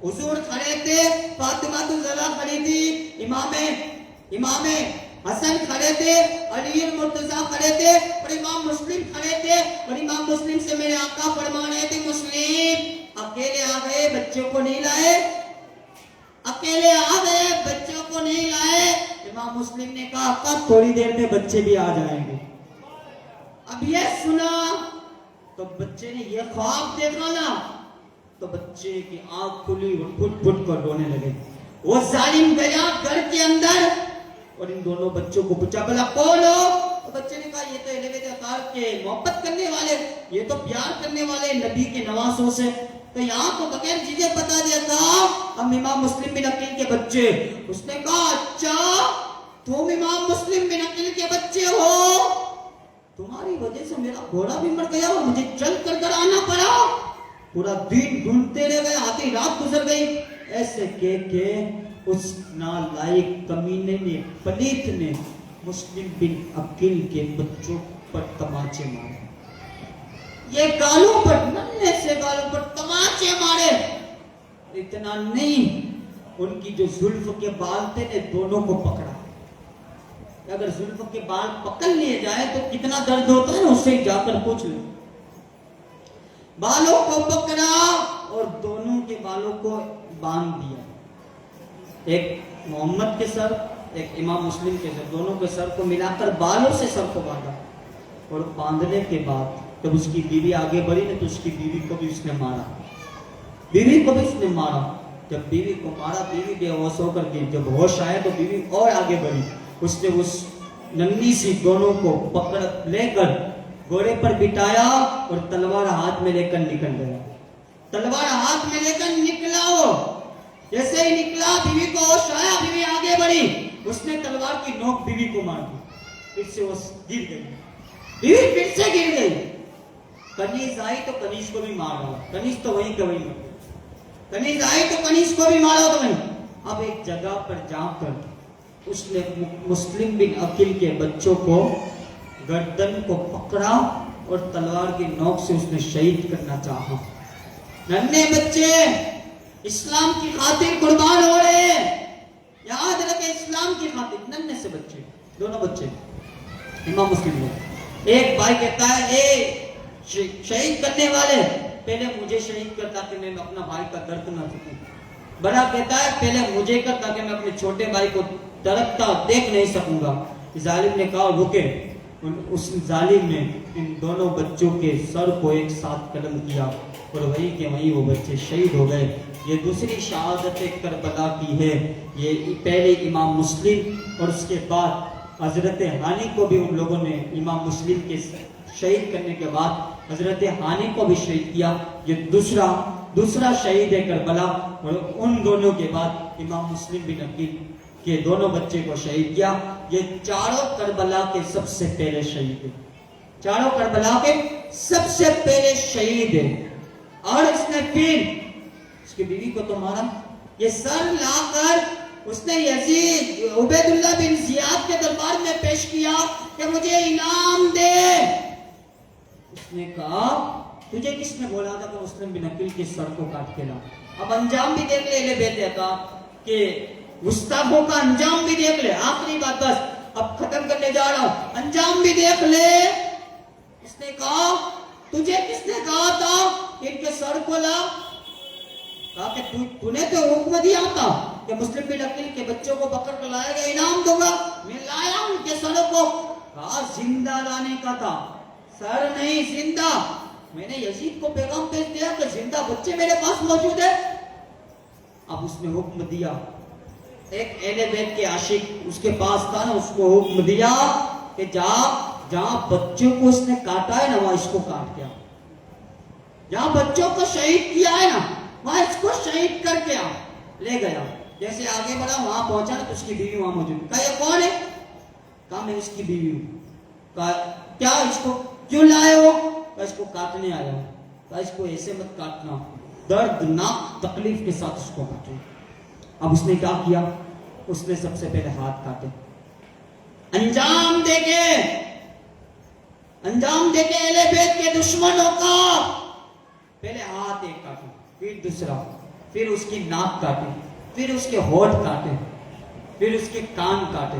حضور کھڑے تھے، فاطمہ الزہرا کھڑی تھی، امام حسن کھڑے تھے، علی المرتضیٰ کھڑے تھے اور امام مسلم کھڑے تھے. اور امام مسلم سے میرے آقا فرما رہے تھے مسلم اکیلے آ گئے، بچوں کو نہیں لائے. اکیلے آ گئے، بچوں کو نہیں لائے. امام مسلم نے کہا آقا تھوڑی دیر میں بچے بھی آ جائیں گے. اب یہ سنا تو بچے نے یہ خواب دیکھا نا تو بچے کی آنکھ کھلی اور پھٹ پھٹ کر رونے لگے. وہ ظالم گیا گھر کے اندر اور ان دونوں بچوں کو پوچھا بلا کون ہو؟ تو بچے نے کہا یہ تو اہل بیت اطہار کے محبت کرنے والے، یہ تو پیار کرنے والے نبی کے نواسوں سے. تو یہاں تو بغیر چیزیں بتا دیا تھا ہم امام مسلم بن عقیل کے بچے. اس نے کہا اچھا تم امام مسلم بن عقیل کے بچے ہو, تمہاری وجہ سے میرا گھوڑا بھی مر گیا اور مجھے چل کر گھر آنا پڑا, پورا دن ڈھونڈتے رہ گئے, آدھی رات گزر گئی. ایسے کہ اس نالائق کمینے نے, پلیت نے مسلم بن عقیل کے بچوں پر تماچے مارے. یہ گالوں پر, ننھے سے گالوں پر تماچے مارے. اتنا نہیں, ان کی جو زلف کے بال تھے نے دونوں کو پکڑا. اگر زلف کے بال پکڑ لیے جائے تو کتنا درد ہوتا ہے نا, اس سے جا کر پوچھ لیں. بالوں کو پکڑا اور دونوں کے بالوں کو باندھ دیا. ایک محمد کے سر, ایک امام مسلم کے سر, دونوں کے سر کو ملا کر بالوں سے سر کو باندھا. اور باندھنے کے بعد جب اس کی بیوی آگے بڑھی نا تو اس کی بیوی کو بھی اس نے مارا, بیوی کو بھی اس نے مارا. جب بیوی کو مارا بیوی بے ہوش ہو کر گئی. جب ہوش آیا تو بیوی اور آگے بڑھی. اس نے اس ننھی سی دونوں کو پکڑ لے کر گھوڑے پر بٹھایا اور تلوار ہاتھ میں لے کر نکل گیا. تلوار ہاتھ میں لے کر نکلا. وہ جیسے ہی نکلا بیوی کو ہوش آیا, بیوی آگے بڑھی, اس نے تلوار کی نوک بیوی کو مار دی. پھر سے وہ گر گئی, بیوی پھر سے گر گئی. کنیز آئی تو کنیز کو بھی مارا, کنیز تو وہیں کہ وہیں مر گئی. کنیز آئی تو کنیز کو بھی مارا تو وہیں. اب ایک جگہ پر جا کر اس نے مسلم بن عقیل کے بچوں کو گردن کو پکڑا اور تلوار کی نوک سے اس نے شہید کرنا چاہا. ننھے بچے اسلام کی خاطر قربان ہو رہے ہیں. یاد رکھے اسلام کی خاطر. ننھے سے بچے, دونوں بچے امام مسلم میں. ایک بھائی کہتا ہے اے شہید کرنے والے پہلے مجھے شہید کر تاکہ میں اپنا بھائی کا درد نہ سکوں. بڑا کہتا ہے پہلے مجھے کر تاکہ میں اپنے چھوٹے بھائی کو دردتا دیکھ نہیں سکوں گا. ظالم نے کہا رکے. اس ظالم نے ان دونوں بچوں کے سر کو ایک ساتھ قلم کیا اور وہیں کہ وہیں وہ بچے شہید ہو گئے. یہ دوسری شہادت کربلا کی ہے. یہ پہلے امام مسلم اور اس کے بعد حضرت ہانی کو بھی ان لوگوں نے امام مسلم کے شہید کرنے کے بعد حضرت ہانی کو بھی شہید کیا. یہ دوسرا شہید ہے کربلا. اور ان دونوں کے بعد امام مسلم بن عقیل کے دونوں بچے کو شہید کیا. یہ چاروں کربلا کے سب سے پہلے شہید ہیں. چاروں کربلا کے سب سے پہلے شہید ہیں. اور اس نے پھر اس کی بیوی کو تو مارا. یہ سر لا کر اس نے یزید عبید اللہ بن زیاد کے دربار میں پیش کیا کہ مجھے انعام دے. اس نے کہا تجھے کس نے بولا تھا کہ مسلم بن عقیل کے سر کو کاٹ کے لا. اب انجام بھی دیکھ لے. اہل بیت کا کہ گستاخوں کا انجام بھی دیکھ لے. آخری بات بس اب ختم کرنے جا رہا ہوں. انجام بھی دیکھ لے. اس نے کہا تجھے کس نے کہا تھا کہ ان کے سر کو لا؟ کہا کہ تو نے تو حکم دیا تھا کہ مسلم بن عقیل کے بچوں کو پکڑ کر لائے گا, انعام دوں گا. میں لایا ان کے سروں کو. کہا زندہ لانے کا تھا, سر نہیں زندہ. میں نے یزید کو پیغام بھیج دیا کہ زندہ بچے میرے پاس موجود ہے. اب اس نے حکم دیا, ایک اہل بیت کے عاشق اس کے پاس تھا نا, اس کو حکم دیا کہ جہاں بچوں کو اس نے کاٹا ہے نا وہاں اس کو کاٹ کے آ. جہاں بچوں کو شہید کیا ہے نا وہاں اس کو شہید کر کے آ. لے گیا. جیسے آگے بڑھا وہاں پہنچا تو اس کی بیوی وہاں موجود. کہا یہ کون ہے؟ کہا میں اس کی بیوی ہوں. کہا کیا اس کو کیوں لائے ہو؟ کہا اس کو کاٹنے آیا ہوں. کہا اس کو ایسے مت کاٹنا, دردناک تکلیف کے ساتھ اس کو کاٹو. اب اس نے کیا کیا؟ اس نے سب سے پہلے ہاتھ کاٹے. انجام دے کے اہل بیت کے دشمنوں کا پہلے ہاتھ ایک کاٹے, پھر دوسرا, پھر اس کی ناک کاٹے, پھر اس کے ہونٹ کاٹے, پھر اس کے کان کاٹے,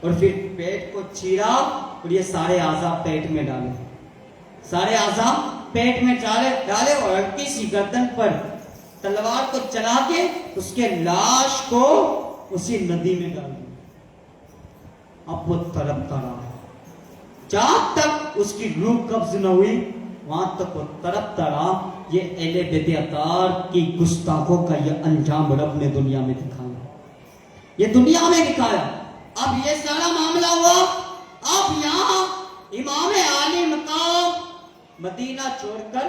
اور پھر پیٹ کو چیرا اور یہ سارے اعضاء پیٹ میں ڈالے. سارے اعضاء پیٹ میں ڈالے اور ہلکی سی گردن پر تلوار کو چلا کے اس کے لاش کو اسی ندی میں ڈال دیا. اب وہ تڑپتا رہا جہاں تک اس کی روح قبض نہ ہوئی, وہاں تک وہ تڑپتا رہا. یہ اہل بیت اطہار کی گستاخوں کا یہ انجام رب نے دنیا میں دکھایا, یہ دنیا میں دکھایا. اب یہ سارا معاملہ ہوا. اب یہاں امام عالی مقام مدینہ چھوڑ کر